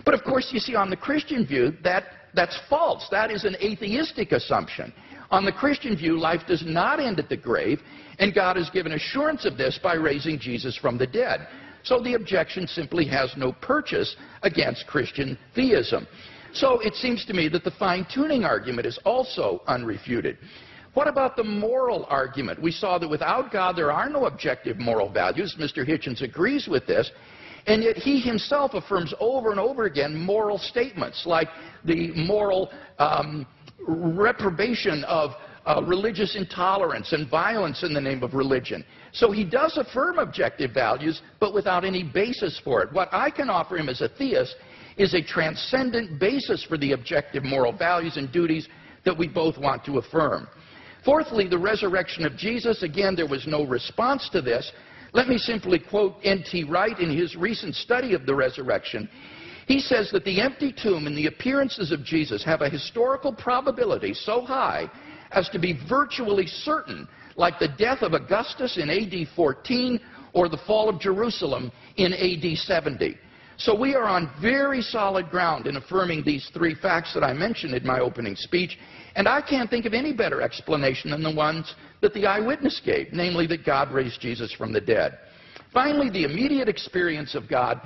A: But of course, you see, on the Christian view, that's false. That is an atheistic assumption. On the Christian view, life does not end at the grave, and God has given assurance of this by raising Jesus from the dead. So the objection simply has no purchase against Christian theism. So it seems to me that the fine-tuning argument is also unrefuted. What about the moral argument? We saw that without God there are no objective moral values. Mr. Hitchens agrees with this. And yet he himself affirms over and over again moral statements, like the moral reprobation of religious intolerance and violence in the name of religion. So he does affirm objective values, but without any basis for it. What I can offer him as a theist is a transcendent basis for the objective moral values and duties that we both want to affirm. Fourthly, the resurrection of Jesus. Again, there was no response to this. Let me simply quote N.T. Wright in his recent study of the resurrection. He says that the empty tomb and the appearances of Jesus have a historical probability so high as to be virtually certain, like the death of Augustus in A.D. 14 or the fall of Jerusalem in A.D. 70. So we are on very solid ground in affirming these three facts that I mentioned in my opening speech, and I can't think of any better explanation than the ones that the eyewitness gave, namely that God raised Jesus from the dead. Finally, the immediate experience of God.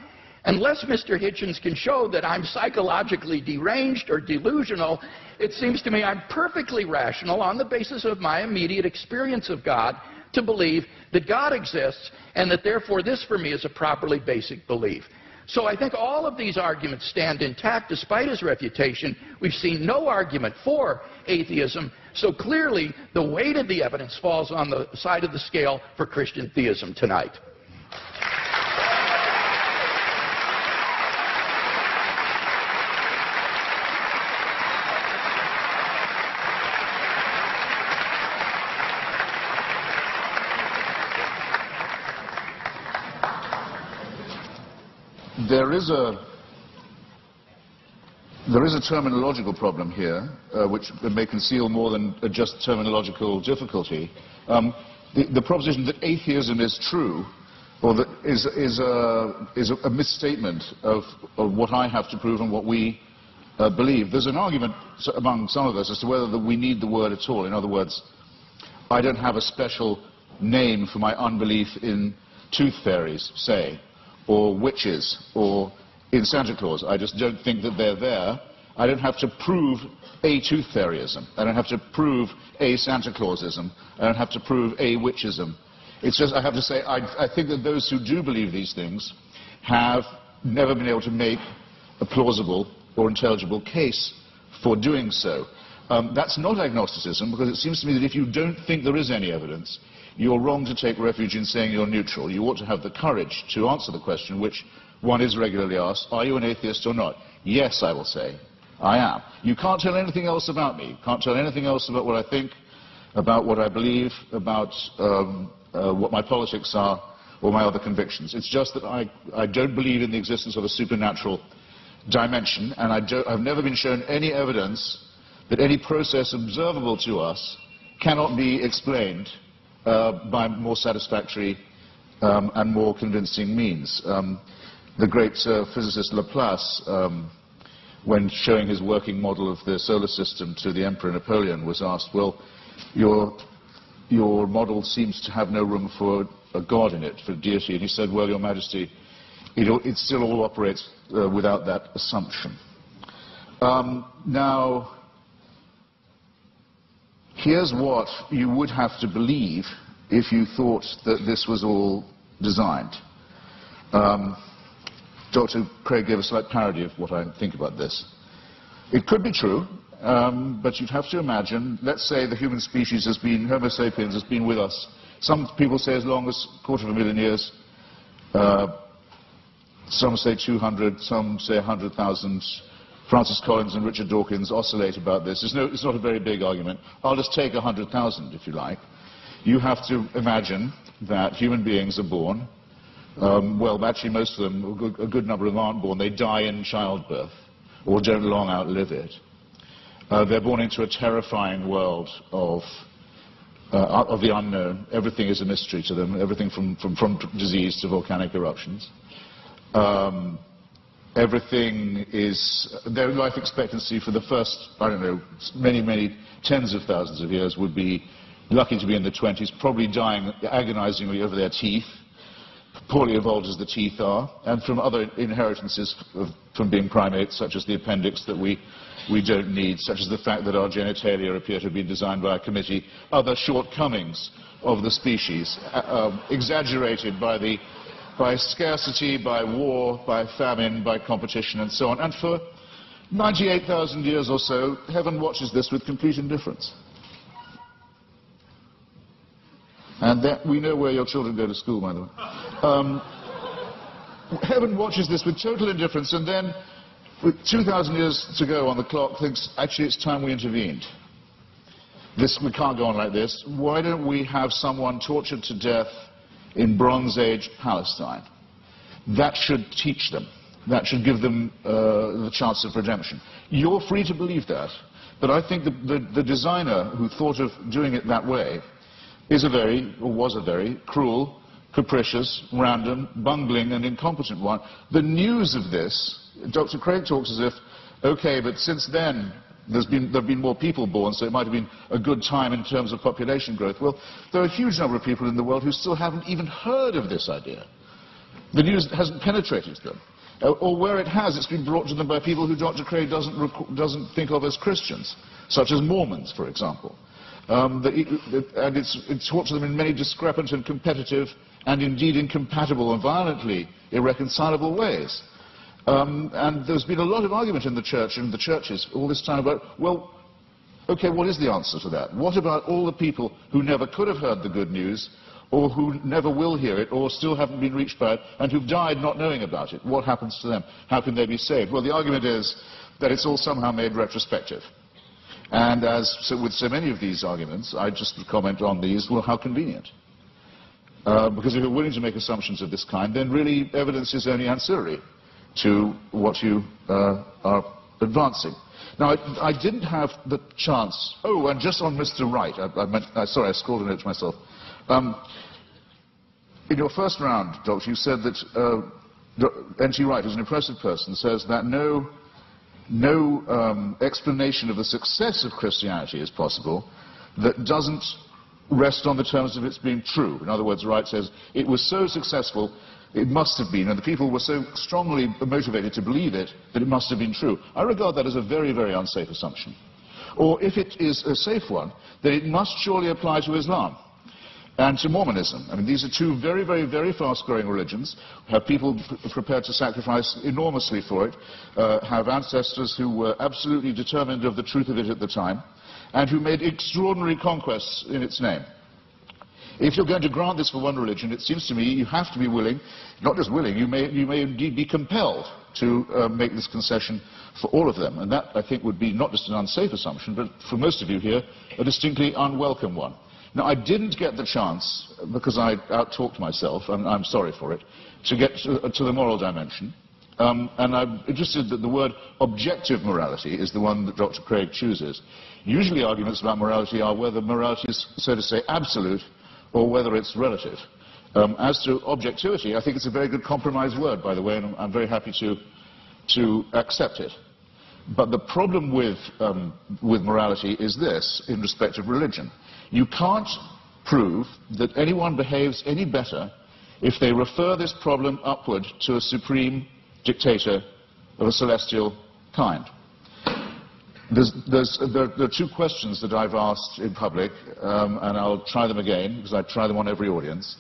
A: Unless Mr. Hitchens can show that I'm psychologically deranged or delusional, it seems to me I'm perfectly rational on the basis of my immediate experience of God to believe that God exists and that therefore this for me is a properly basic belief. So I think all of these arguments stand intact despite his refutation. We've seen no argument for atheism, so clearly the weight of the evidence falls on the side of the scale for Christian theism tonight.
B: There is a terminological problem here, which may conceal more than just terminological difficulty. The proposition that atheism is true, or that is a misstatement of what I have to prove and what we believe. There's an argument among some of us as to whether we need the word at all. In other words, I don't have a special name for my unbelief in tooth fairies, say, or witches, or in Santa Claus. I just don't think that they're there. I don't have to prove a tooth fairyism. I don't have to prove a Santa Clausism. I don't have to prove a witchism. It's just, I have to say, I think that those who do believe these things have never been able to make a plausible or intelligible case for doing so. That's not agnosticism, because it seems to me that if you don't think there is any evidence, you're wrong to take refuge in saying you're neutral. You ought to have the courage to answer the question, which one is regularly asked, are you an atheist or not? Yes, I will say, I am. You can't tell anything else about me. You can't tell anything else about what I think, about what I believe, about what my politics are, or my other convictions. It's just that I don't believe in the existence of a supernatural dimension, and I've never been shown any evidence that any process observable to us cannot be explained by more satisfactory and more convincing means. The great physicist Laplace, when showing his working model of the solar system to the Emperor Napoleon, was asked, well, your model seems to have no room for a god in it, for deity. And he said, well, Your Majesty, it still all operates without that assumption. Now, here's what you would have to believe if you thought that this was all designed. Dr. Craig gave a slight parody of what I think about this. It could be true, but you'd have to imagine, let's say the human species has been, Homo sapiens has been with us, some people say as long as 250,000 years, some say 200, some say 100,000. Francis Collins and Richard Dawkins oscillate about this. It's not a very big argument. I'll just take 100,000, if you like. You have to imagine that human beings are born. Well, actually, most of them, a good number of them aren't born. They die in childbirth or don't long outlive it. They're born into a terrifying world of the unknown. Everything is a mystery to them, everything from disease to volcanic eruptions. Everything is, their life expectancy for the first, I don't know, many tens of thousands of years would be lucky to be in the 20s, probably dying agonizingly over their teeth, poorly evolved as the teeth are, and from other inheritances from being primates, such as the appendix that we don't need, such as the fact that our genitalia appear to have been designed by a committee, other shortcomings of the species, exaggerated by scarcity, by war, by famine, by competition, and so on. And for 98,000 years or so, heaven watches this with complete indifference. And that, we know where your children go to school, by the way. Heaven watches this with total indifference, and then, with 2,000 years to go on the clock, thinks, actually, it's time we intervened. We can't go on like this. Why don't we have someone tortured to death in Bronze Age Palestine? That should teach them. That should give them the chance of redemption. You're free to believe that, but I think the designer who thought of doing it that way was a very cruel, capricious, random, bungling and incompetent one. The news of this, Dr. Craig talks as if, okay, but since then there have been more people born, so it might have been a good time in terms of population growth. Well, there are a huge number of people in the world who still haven't even heard of this idea. The news hasn't penetrated to them. Or where it has, it's been brought to them by people who Dr. Craig doesn't think of as Christians, such as Mormons, for example. And it's taught to them in many discrepant and competitive and indeed incompatible and violently irreconcilable ways. And there's been a lot of argument in the church and the churches all this time about, well, okay, what is the answer to that? What about all the people who never could have heard the good news, or who never will hear it, or still haven't been reached by it, and who've died not knowing about it? What happens to them? How can they be saved? Well, the argument is that it's all somehow made retrospective. And with so many of these arguments, I just comment on these, well, how convenient. Because if you're willing to make assumptions of this kind, then really evidence is only ancillary to what you are advancing. Now, I didn't have the chance. Oh, and just on Mr. Wright, sorry, I scrawled a note to myself. In your first round, Doctor, you said that N.T. Wright, who's an impressive person, says that no explanation of the success of Christianity is possible that doesn't rest on the terms of its being true. In other words, Wright says it was so successful, it must have been, and the people were so strongly motivated to believe it that it must have been true. I regard that as a very, very unsafe assumption. Or if it is a safe one, then it must surely apply to Islam and to Mormonism. I mean, these are two very, very, very fast-growing religions, have people prepared to sacrifice enormously for it, have ancestors who were absolutely determined of the truth of it at the time, and who made extraordinary conquests in its name. If you're going to grant this for one religion, it seems to me you have to be willing, not just willing, you may indeed be compelled to make this concession for all of them. And that, I think, would be not just an unsafe assumption, but for most of you here, a distinctly unwelcome one. Now, I didn't get the chance, because I out-talked myself, and I'm sorry for it, to get to the moral dimension. And I'm interested that the word objective morality is the one that Dr. Craig chooses. Usually arguments about morality are whether morality is, so to say, absolute, or whether it's relative. As to objectivity, I think it's a very good compromise word, by the way, and I'm very happy to accept it. But the problem with morality is this, in respect of religion. You can't prove that anyone behaves any better if they refer this problem upward to a dictator of a celestial kind. There are two questions that I've asked in public, and I'll try them again, because I try them on every audience.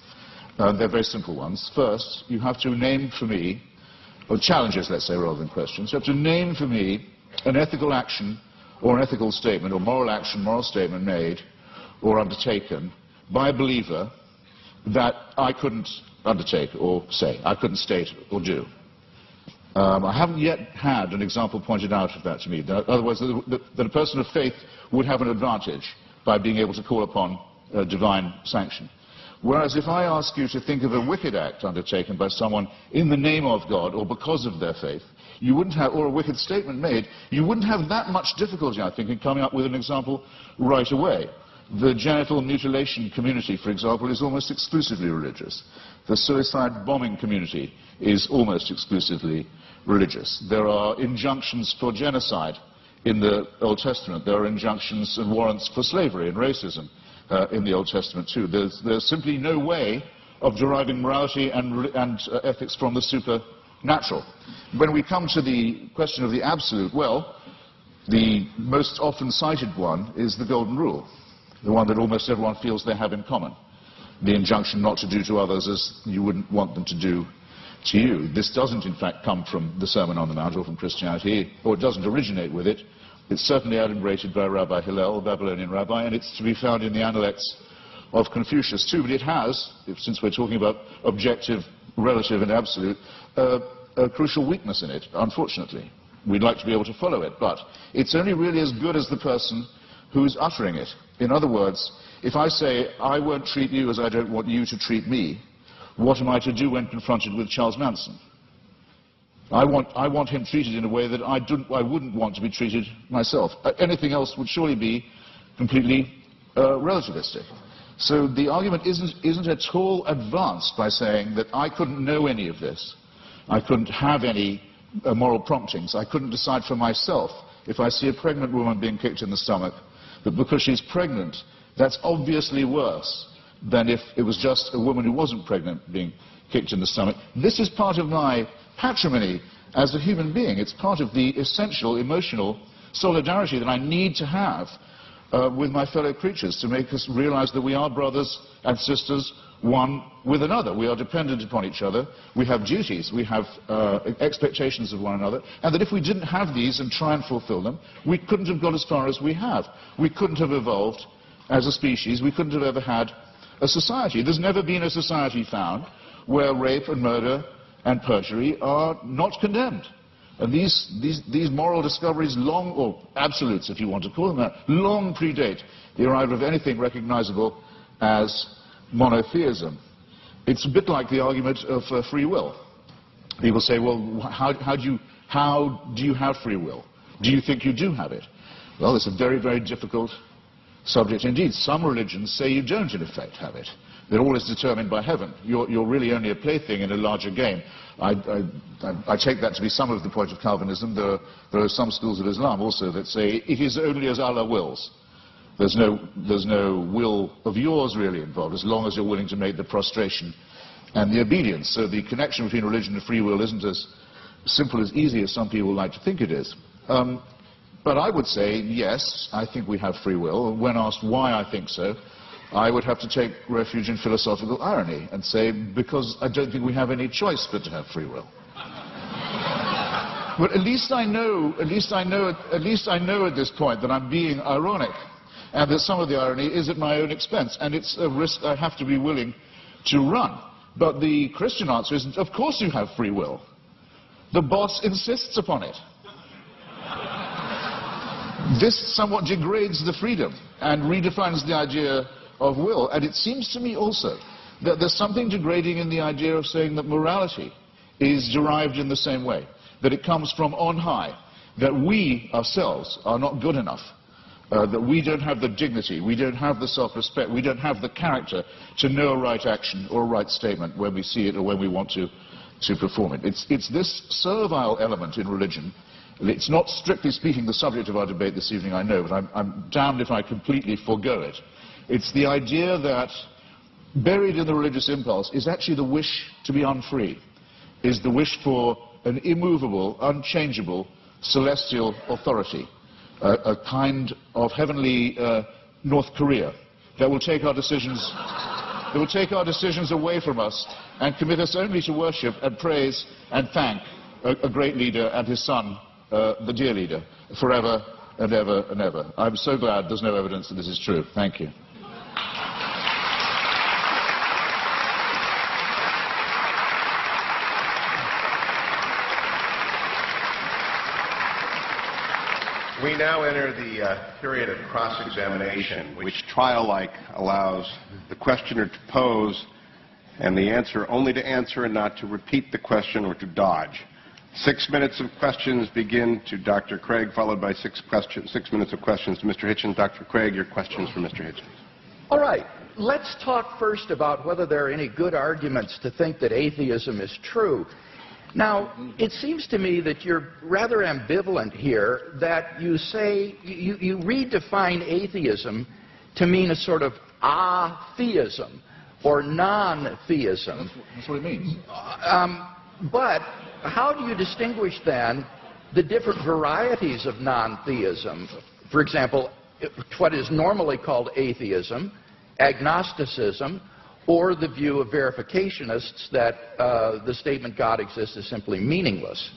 B: They're very simple ones. First, you have to name for me, or challenges, let's say, rather than questions. You have to name for me an ethical action, or an ethical statement, or moral action, moral statement made, or undertaken by a believer that I couldn't undertake, or say, I couldn't state, or do. I haven't yet had an example pointed out of that to me. Otherwise, that a person of faith would have an advantage by being able to call upon divine sanction. Whereas if I ask you to think of a wicked act undertaken by someone in the name of God or because of their faith, you wouldn't have, or a wicked statement made, you wouldn't have that much difficulty, I think, in coming up with an example right away. The genital mutilation community, for example, is almost exclusively religious. The suicide bombing community is almost exclusively religious. There are injunctions for genocide in the Old Testament. There are injunctions and warrants for slavery and racism in the Old Testament too. There's simply no way of deriving morality and ethics from the supernatural. When we come to the question of the absolute, well, the most often cited one is the Golden Rule, the one that almost everyone feels they have in common. The injunction not to do to others as you wouldn't want them to do to you. This doesn't, in fact, come from the Sermon on the Mount or from Christianity, or it doesn't originate with it. It's certainly adumbrated by Rabbi Hillel, a Babylonian rabbi, and it's to be found in the Analects of Confucius too. But it has, since we're talking about objective, relative, and absolute, a crucial weakness in it, unfortunately. We'd like to be able to follow it, but it's only really as good as the person who's uttering it. In other words, if I say, I won't treat you as I don't want you to treat me, what am I to do when confronted with Charles Manson? I want him treated in a way that I wouldn't want to be treated myself. Anything else would surely be completely relativistic. So the argument isn't at all advanced by saying that I couldn't know any of this. I couldn't have any moral promptings. I couldn't decide for myself if I see a pregnant woman being kicked in the stomach, that because she's pregnant, that's obviously worse than if it was just a woman who wasn't pregnant being kicked in the stomach. This is part of my patrimony as a human being. It's part of the essential emotional solidarity that I need to have with my fellow creatures to make us realize that we are brothers and sisters, one with another. We are dependent upon each other. We have duties. We have expectations of one another. And that if we didn't have these and try and fulfill them, we couldn't have got as far as we have. We couldn't have evolved as a species. We couldn't have ever had a society. There's never been a society found where rape and murder and perjury are not condemned. And these moral discoveries long, or absolutes if you want to call them that, long predate the arrival of anything recognizable as monotheism. It's a bit like the argument of free will. People say, well, how do you have free will? Do you think you do have it? Well, it's a very, very difficult subject indeed. Some religions say you don't, in effect, have it. That all is determined by heaven. You're really only a plaything in a larger game. I take that to be some of the point of Calvinism. There are some schools of Islam also that say it is only as Allah wills. There's no will of yours really involved, as long as you're willing to make the prostration and the obedience. So the connection between religion and free will isn't as simple, as easy as some people like to think it is. But I would say, yes, I think we have free will. When asked why I think so, I would have to take refuge in philosophical irony and say, because I don't think we have any choice but to have free will. But at least I know at this point that I'm being ironic. and that some of the irony is at my own expense, and it's a risk I have to be willing to run. But the Christian answer is, of course you have free will. The boss insists upon it. This somewhat degrades the freedom and redefines the idea of will. And it seems to me also that there's something degrading in the idea of saying that morality is derived in the same way, that it comes from on high, that we ourselves are not good enough, that we don't have the dignity, we don't have the self-respect, we don't have the character to know a right action or a right statement when we see it or when we want to perform it. It's this servile element in religion. It's not, strictly speaking, the subject of our debate this evening, I know, but I'm damned if I completely forego it. It's the idea that buried in the religious impulse is actually the wish to be unfree, is the wish for an immovable, unchangeable, celestial authority, a kind of heavenly North Korea that will take our decisions away from us and commit us only to worship and praise and thank a great leader and his son, the dear leader, forever and ever and ever. I'm so glad there's no evidence that this is true. Thank you.
C: We now enter the period of cross-examination, which trial-like allows the questioner to pose and the answer only to answer and not to repeat the question or to dodge. 6 minutes of questions begin to Dr. Craig, followed by 6 minutes of questions to Mr. Hitchens. Dr. Craig, your questions for Mr. Hitchens.
A: All right. Let's talk first about whether there are any good arguments to think that atheism is true. Now, it seems to me that you're rather ambivalent here, that you say, you redefine atheism to mean a sort of atheism or non-theism.
B: That's what it means.
A: But how do you distinguish then the different varieties of non-theism? For example, what is normally called atheism, agnosticism, or the view of verificationists that the statement God exists is simply meaningless?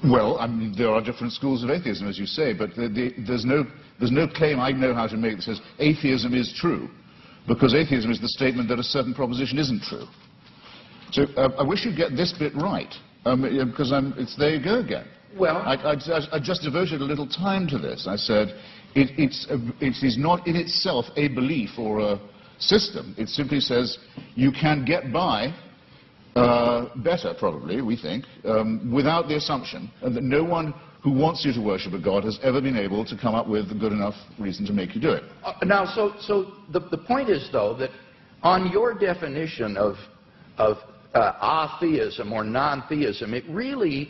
B: Well, I mean, there are different schools of atheism, as you say, but there's no claim I know how to make that says atheism is true, because atheism is the statement that a certain proposition isn't true. So I wish you'd get this bit right, because there you go again.
A: Well,
B: I just devoted a little time to this. I said it is not in itself a belief or a system. It simply says you can get by better, probably, we think, without the assumption that no one who wants you to worship a God has ever been able to come up with a good enough reason to make you do it.
A: Now, so the point is, though, that on your definition of atheism or non-theism, it really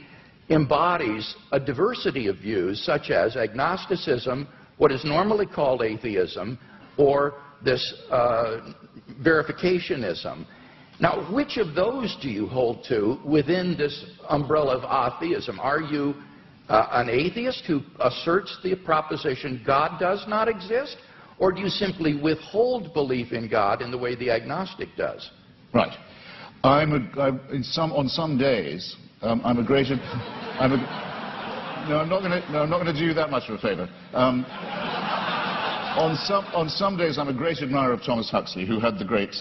A: embodies a diversity of views, such as agnosticism, what is normally called atheism, or this verificationism. Now, which of those do you hold to within this umbrella of atheism? Are you an atheist who asserts the proposition God does not exist, or do you simply withhold belief in God in the way the agnostic does?
B: Right. On some days, I'm a great... No, I'm not going to do you that much of a favor. On some days, I'm a great admirer of Thomas Huxley, who had the great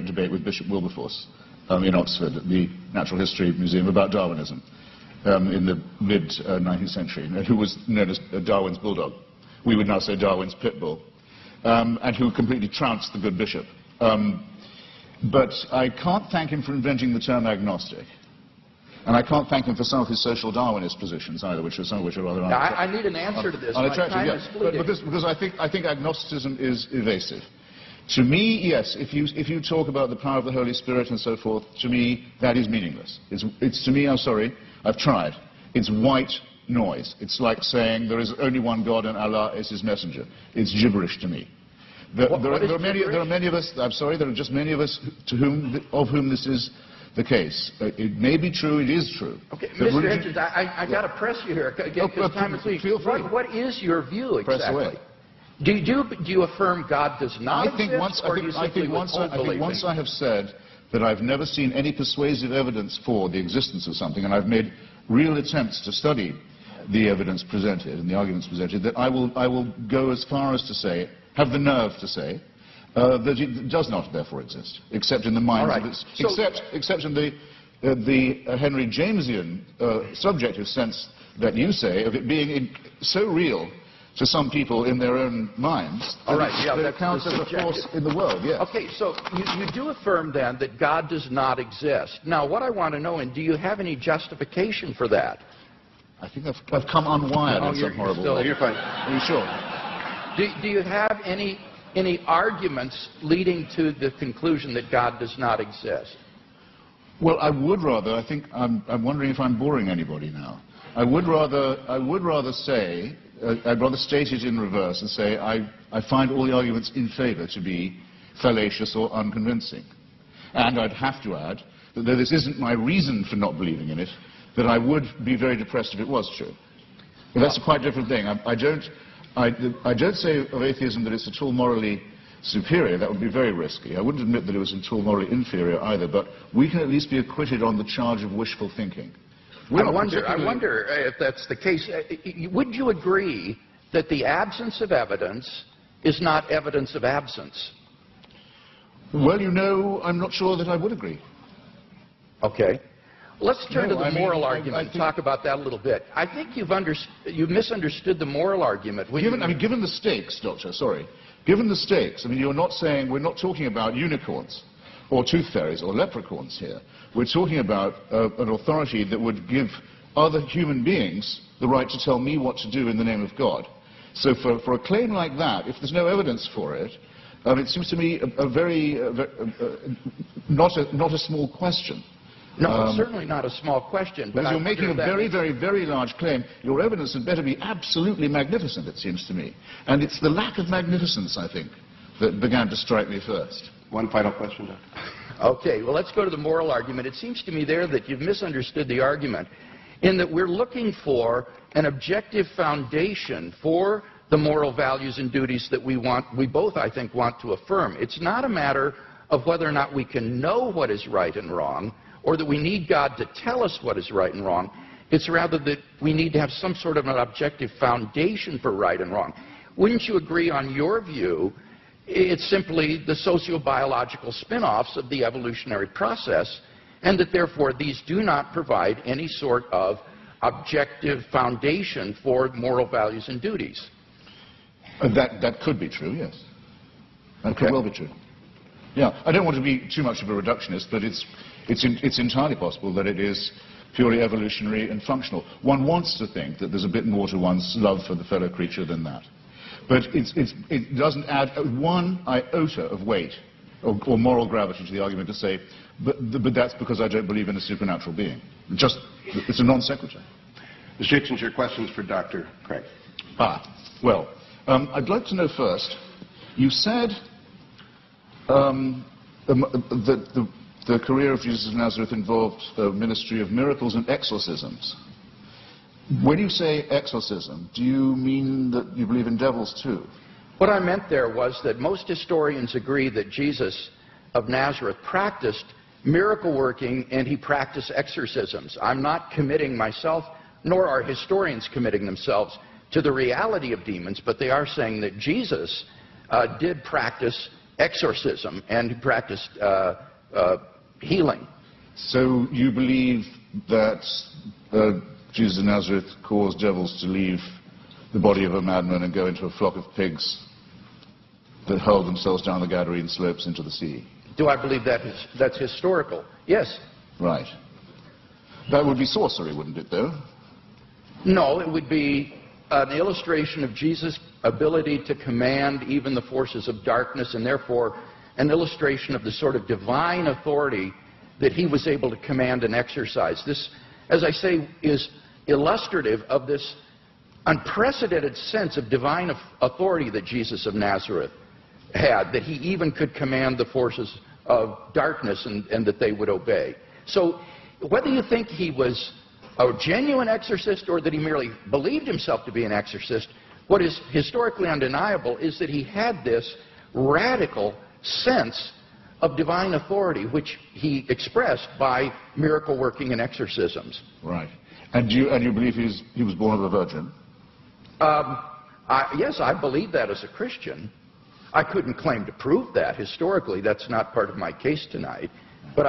B: debate with Bishop Wilberforce in Oxford at the Natural History Museum about Darwinism in the mid-19th century, who was known as Darwin's bulldog. We would now say Darwin's pit bull, and who completely trounced the good bishop. But I can't thank him for inventing the term agnostic. And I can't thank him for some of his social Darwinist positions either, some of which are rather unattractive.
A: I need an answer to this.
B: Unattractive,
A: My time
B: yes.
A: is fleeting.
B: Because I think agnosticism is evasive. To me, yes, if you talk about the power of the Holy Spirit and so forth, to me, that is meaningless. It's to me, I'm sorry, I've tried. It's white noise. It's like saying there is only one God and Allah is his messenger. It's gibberish to me. There are many of us, I'm sorry, there are just many of us of whom this is the case. It may be true, it is true.
A: Okay, Mr. Hitchens, I got to press you here, because time is leaving.
B: Feel free.
A: What is your view exactly?
B: Press away.
A: Do you affirm God does not exist, or do you simply withhold belief?
B: I think once I have said that I've never seen any persuasive evidence for the existence of something, and I've made real attempts to study the evidence presented and the arguments presented, that I will go as far as to say, have the nerve to say, that it does not therefore exist, except in the minds of its, except in the Henry Jamesian subjective sense that you say of it being so real to some people in their own minds.
A: All right, yeah,
B: that counts as a force in the world, yes.
A: Okay, so you do affirm then that God does not exist. Now, what I want to know, and do you have any justification for that?
B: I think I've come unwired in some horrible way.
C: You're fine.
B: Are you sure?
A: Do you have any arguments leading to the conclusion that God does not exist?
B: Well, I would rather, I think, I'm wondering if I'm boring anybody now. I would rather say, I'd rather state it in reverse and say I find all the arguments in favor to be fallacious or unconvincing. And I'd have to add that though this isn't my reason for not believing in it, that I would be very depressed if it was true. But that's a quite different thing. I don't say of atheism that it's at all morally superior. That would be very risky. I wouldn't admit that it was at all morally inferior either, but we can at least be acquitted on the charge of wishful thinking.
A: I wonder if that's the case. Would you agree that the absence of evidence is not evidence of absence?
B: Well, you know, I'm not sure that I would agree.
A: Okay. Let's turn to the moral argument and talk about that a little bit. I think you've misunderstood the moral argument.
B: Given the stakes, Doctor, sorry. Given the stakes, you're not saying, we're not talking about unicorns or tooth fairies or leprechauns here. We're talking about an authority that would give other human beings the right to tell me what to do in the name of God. So for a claim like that, if there's no evidence for it, it seems to me not a small question.
A: No, it's certainly not a small question.
B: But you're making a very, very, very large claim. Your evidence had better be absolutely magnificent, it seems to me. And it's the lack of magnificence, I think, that began to strike me first.
C: One final question, Doctor.
A: Okay, well, let's go to the moral argument. It seems to me there that you've misunderstood the argument in that we're looking for an objective foundation for the moral values and duties that we both, I think, want to affirm. It's not a matter of whether or not we can know what is right and wrong, or that we need God to tell us what is right and wrong. It's rather that we need to have some sort of an objective foundation for right and wrong. Wouldn't you agree on your view, it's simply the sociobiological spin-offs of the evolutionary process, and that therefore these do not provide any sort of objective foundation for moral values and duties?
B: That could be true, yes. That could well be true. Yeah, I don't want to be too much of a reductionist, but it's entirely possible that it is purely evolutionary and functional. One wants to think that there's a bit more to one's love for the fellow creature than that. But it doesn't add one iota of weight or moral gravity to the argument to say, but that's because I don't believe in a supernatural being. It's a non sequitur.
C: Mr. Hitchens, your questions for Dr. Craig.
B: Well, I'd like to know first, you said that the career of Jesus of Nazareth involved a ministry of miracles and exorcisms. When you say exorcism, do you mean that you believe in devils too?
A: What I meant there was that most historians agree that Jesus of Nazareth practiced miracle working and he practiced exorcisms. I'm not committing myself, nor are historians committing themselves to the reality of demons, but they are saying that Jesus did practice exorcism and he practiced healing.
B: So you believe that Jesus of Nazareth caused devils to leave the body of a madman and go into a flock of pigs that hurled themselves down the Gadarene slopes into the sea?
A: Do I believe that's historical? Yes.
B: Right. That would be sorcery, wouldn't it, though?
A: No, it would be an illustration of Jesus' ability to command even the forces of darkness, and therefore an illustration of the sort of divine authority that he was able to command and exercise. This, as I say, is illustrative of this unprecedented sense of divine authority that Jesus of Nazareth had, that he even could command the forces of darkness and that they would obey. So whether you think he was a genuine exorcist or that he merely believed himself to be an exorcist, what is historically undeniable is that he had this radical sense of divine authority, which he expressed by miracle working and exorcisms.
B: Right. And you believe he was born of a virgin?
A: Yes, I believe that as a Christian. I couldn't claim to prove that historically. That's not part of my case tonight. But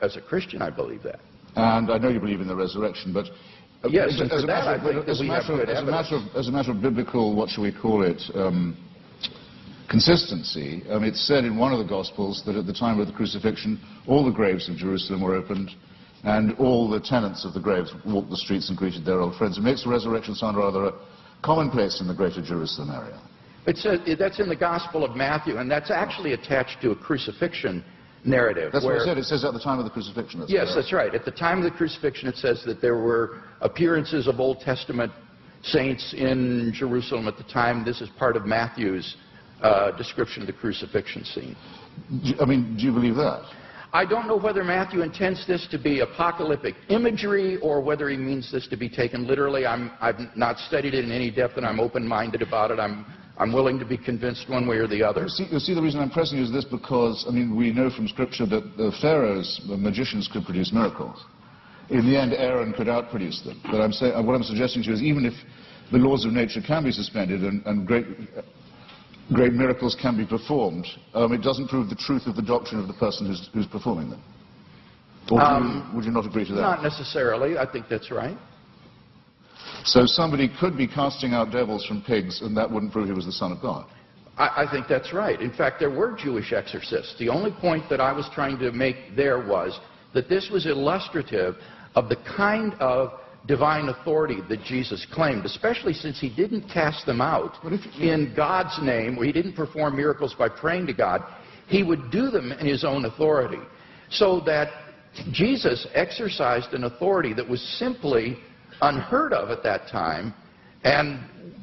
A: as a Christian, I believe that.
B: And I know you believe in the resurrection, but
A: yes,
B: as a matter of biblical, what shall we call it, consistency, it's said in one of the Gospels that at the time of the crucifixion, all the graves of Jerusalem were opened, and all the tenants of the graves walked the streets and greeted their old friends. It makes the resurrection sound rather commonplace in the greater Jerusalem area.
A: That's in the Gospel of Matthew, and that's actually attached to a crucifixion narrative.
B: That's what I said. It says at the time of the crucifixion.
A: Yes, that's right. At the time of the crucifixion, it says that there were appearances of Old Testament saints in Jerusalem at the time. This is part of Matthew's description of the crucifixion scene.
B: Do you believe that?
A: I don't know whether Matthew intends this to be apocalyptic imagery or whether he means this to be taken literally. I've not studied it in any depth, and I'm open-minded about it. I'm willing to be convinced one way or the other.
B: You see, the reason I'm pressing you is this because, we know from Scripture that the pharaohs, the magicians, could produce miracles. In the end, Aaron could outproduce them. But what I'm suggesting to you is even if the laws of nature can be suspended and great miracles can be performed, it doesn't prove the truth of the doctrine of the person who's performing them. Or would you not agree to that?
A: Not necessarily. I think that's right.
B: So somebody could be casting out devils from pigs, and that wouldn't prove he was the Son of God.
A: I think that's right. In fact, there were Jewish exorcists. The only point that I was trying to make there was that this was illustrative of the kind of divine authority that Jesus claimed, especially since he didn't cast them out in God's name, where he didn't perform miracles by praying to God. He would do them in his own authority. So that Jesus exercised an authority that was simply unheard of at that time, and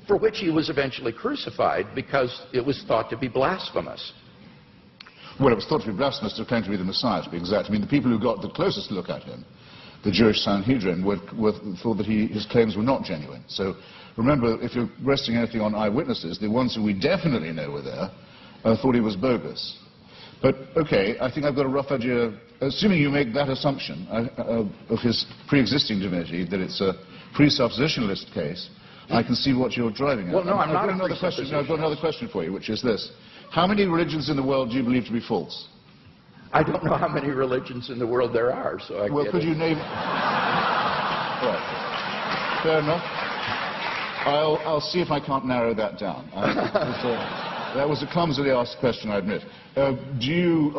A: for which he was eventually crucified because it was thought to be blasphemous.
B: Well, it was thought to be blasphemous to claim to be the Messiah, to be exact. The people who got the closest look at him, the Jewish Sanhedrin, thought that his claims were not genuine. So remember, if you're resting anything on eyewitnesses, the ones who we definitely know were there thought he was bogus. But, okay, I think I've got a rough idea, assuming you make that assumption of his pre-existing divinity, that it's a presuppositionalist case, I can see what you're driving at.
A: Well, no, I've got another
B: question for you, which is this. How many religions in the world do you believe to be false?
A: I don't know how many religions in the world there are, so I
B: Well, could you name... Right. Fair enough. I'll see if I can't narrow that down. That was a clumsily asked question, I admit. Do you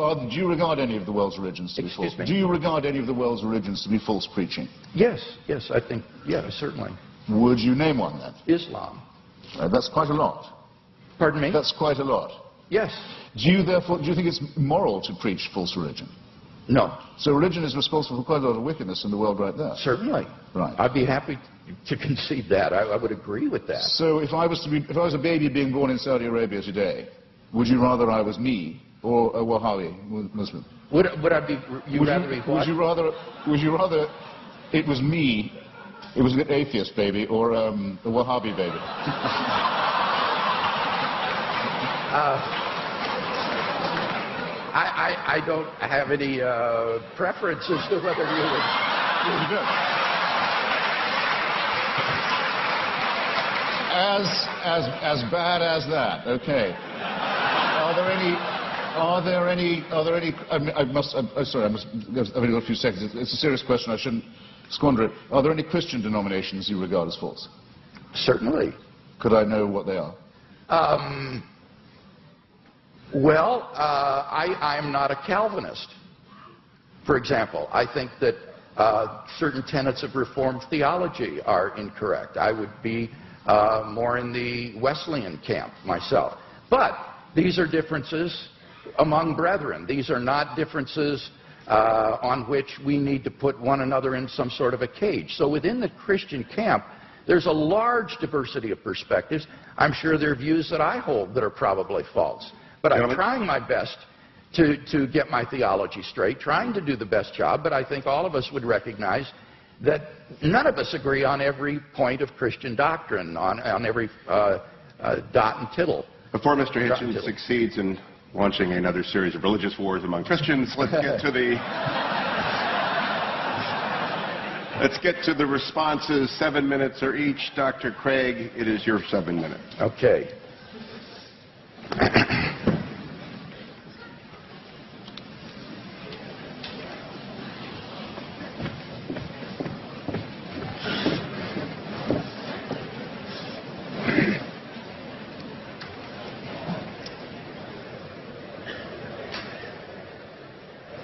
B: regard any of the world's religions to be false? Do you regard any of the world's religions to be false preaching?
A: Yes, I think, certainly.
B: Would you name one, then?
A: Islam.
B: That's quite a lot.
A: Pardon me?
B: That's quite a lot.
A: Yes.
B: Do you think it's moral to preach false religion?
A: No.
B: So religion is responsible for quite a lot of wickedness in the world right there?
A: Certainly.
B: Right.
A: I'd be happy to concede that. I would agree with that.
B: So if I was a baby being born in Saudi Arabia today, would you rather I was me or a Wahhabi Muslim?
A: Would I be? Would
B: you rather it was me? It was an atheist baby or a Wahhabi baby?
A: I don't have any preference as to whether you would.
B: As bad as that. Okay. I'm sorry. I've only got a few seconds. It's a serious question. I shouldn't squander it. Are there any Christian denominations you regard as false?
A: Certainly.
B: Could I know what they are?
A: Well, I'm not a Calvinist, for example. I think that certain tenets of Reformed theology are incorrect. I would be more in the Wesleyan camp myself. But these are differences among brethren. These are not differences on which we need to put one another in some sort of a cage. So within the Christian camp, there's a large diversity of perspectives. I'm sure there are views that I hold that are probably false. But I'm trying my best to get my theology straight, trying to do the best job, but I think all of us would recognize that none of us agree on every point of Christian doctrine, on every dot and tittle.
C: Before Mr. Hitchens succeeds in launching another series of religious wars among Christians, let's get to the... Let's get to the responses. 7 minutes are each. Dr. Craig, it is your 7 minutes.
A: Okay.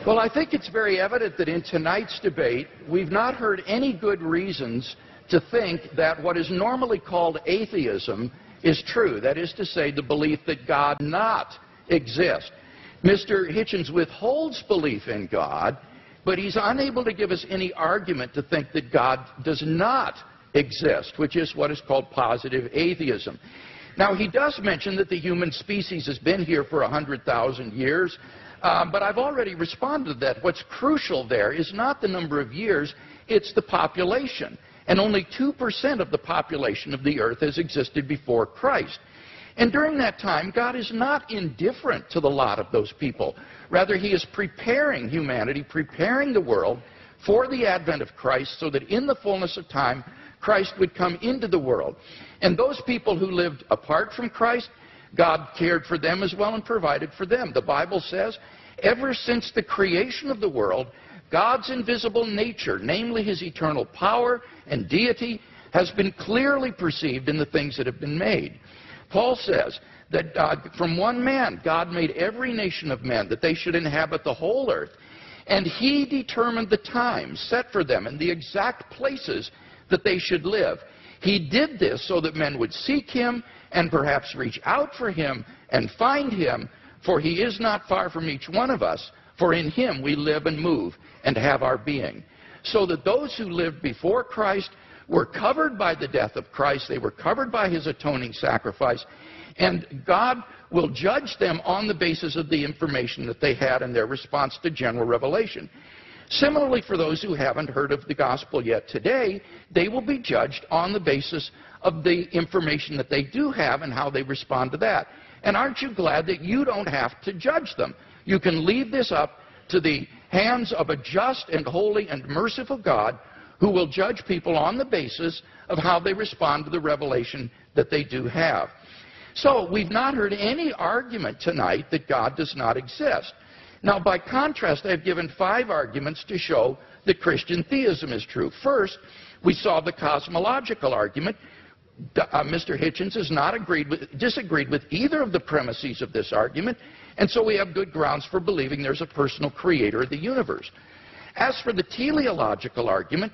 A: Well, I think it's very evident that in tonight's debate, we've not heard any good reasons to think that what is normally called atheism is true. That is to say, the belief that God does not exist. Mr. Hitchens withholds belief in God, but he's unable to give us any argument to think that God does not exist, which is what is called positive atheism. Now, he does mention that the human species has been here for 100,000 years, but I've already responded to that. What's crucial there is not the number of years, it's the population. And only 2% of the population of the earth has existed before Christ. And during that time, God is not indifferent to the lot of those people. Rather, he is preparing humanity, preparing the world for the advent of Christ so that in the fullness of time, Christ would come into the world. And those people who lived apart from Christ, God cared for them as well and provided for them. The Bible says, ever since the creation of the world, God's invisible nature, namely his eternal power and deity, has been clearly perceived in the things that have been made. Paul says that from one man, God made every nation of men, that they should inhabit the whole earth. And he determined the times set for them and the exact places that they should live. He did this so that men would seek him and perhaps reach out for him and find him, for he is not far from each one of us, for in him we live and move and have our being. So that those who lived before Christ were covered by the death of Christ, they were covered by his atoning sacrifice, and God will judge them on the basis of the information that they had in their response to general revelation. Similarly, for those who haven't heard of the gospel yet today, they will be judged on the basis of the information that they do have and how they respond to that. And aren't you glad that you don't have to judge them? You can leave this up to the hands of a just and holy and merciful God who will judge people on the basis of how they respond to the revelation that they do have. So we've not heard any argument tonight that God does not exist. Now, by contrast, I've given 5 arguments to show that Christian theism is true. First, we saw the cosmological argument. Mr. Hitchens has not disagreed with either of the premises of this argument, and so we have good grounds for believing there's a personal creator of the universe. As for the teleological argument,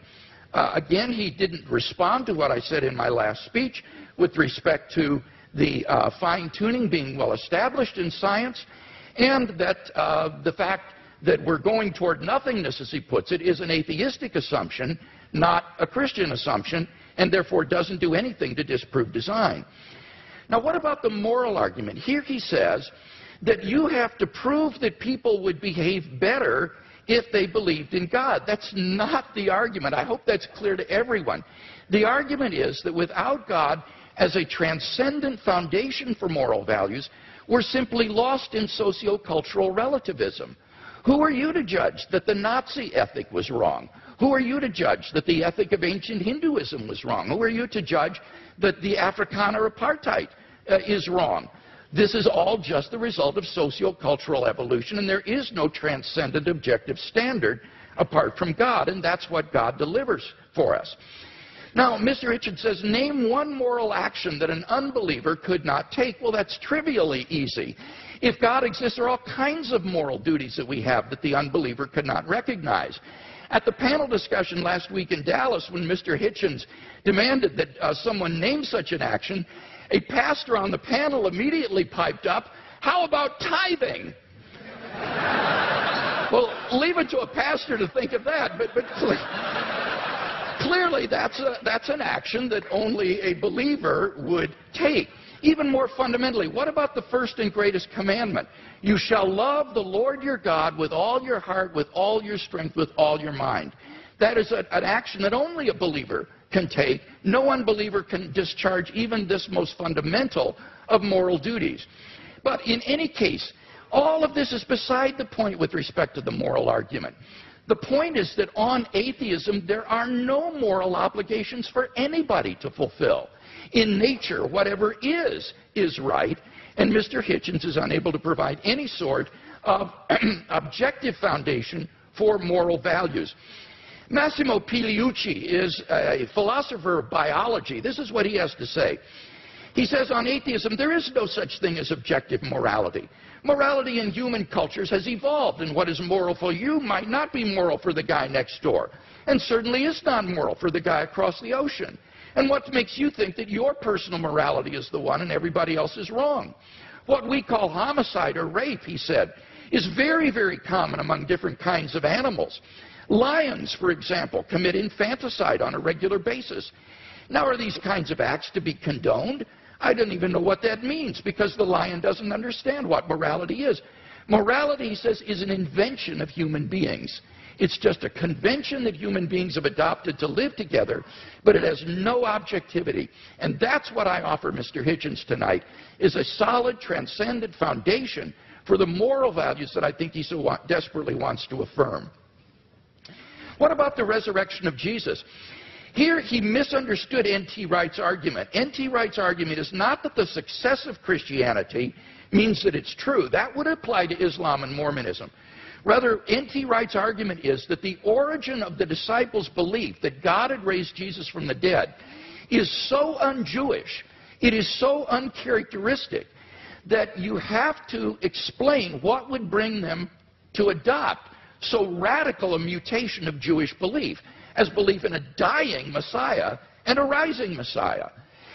A: again, he didn't respond to what I said in my last speech with respect to the fine-tuning being well established in science, and that the fact that we're going toward nothingness, as he puts it, is an atheistic assumption, not a Christian assumption, and therefore doesn't do anything to disprove design. Now, what about the moral argument? Here he says that you have to prove that people would behave better if they believed in God. That's not the argument. I hope that's clear to everyone. The argument is that without God as a transcendent foundation for moral values, we're simply lost in socio-cultural relativism. Who are you to judge that the Nazi ethic was wrong? Who are you to judge that the ethic of ancient Hinduism was wrong? Who are you to judge that the Afrikaner apartheid is wrong? This is all just the result of socio-cultural evolution, and there is no transcendent objective standard apart from God, and that's what God delivers for us. Now, Mr. Hitchens says, name one moral action that an unbeliever could not take. Well, that's trivially easy. If God exists, there are all kinds of moral duties that we have that the unbeliever could not recognize. At the panel discussion last week in Dallas, when Mr. Hitchens demanded that someone name such an action, a pastor on the panel immediately piped up, how about tithing? Well, leave it to a pastor to think of that, but clearly that's an action that only a believer would take. Even more fundamentally, what about the first and greatest commandment? You shall love the Lord your God with all your heart, with all your strength, with all your mind. That is an action that only a believer can take. No unbeliever can discharge even this most fundamental of moral duties. But in any case, all of this is beside the point with respect to the moral argument. The point is that on atheism, there are no moral obligations for anybody to fulfill. In nature, whatever is right, and Mr. Hitchens is unable to provide any sort of objective foundation for moral values. Massimo Pigliucci is a philosopher of biology. This is what he has to say. He says, on atheism, there is no such thing as objective morality. Morality in human cultures has evolved, and what is moral for you might not be moral for the guy next door, and certainly is not moral for the guy across the ocean. And what makes you think that your personal morality is the one and everybody else is wrong? What we call homicide or rape, he said, is very, very common among different kinds of animals. Lions, for example, commit infanticide on a regular basis. Now, are these kinds of acts to be condoned? I don't even know what that means, because the lion doesn't understand what morality is. Morality, he says, is an invention of human beings. It's just a convention that human beings have adopted to live together, but it has no objectivity. And that's what I offer Mr. Hitchens tonight, is a solid, transcendent foundation for the moral values that I think he so desperately wants to affirm. What about the resurrection of Jesus? Here he misunderstood N.T. Wright's argument. N.T. Wright's argument is not that the success of Christianity means that it's true. That would apply to Islam and Mormonism. Rather, N.T. Wright's argument is that the origin of the disciples' belief that God had raised Jesus from the dead is so un-Jewish, it is so uncharacteristic, that you have to explain what would bring them to adopt so radical a mutation of Jewish belief as belief in a dying Messiah and a rising Messiah.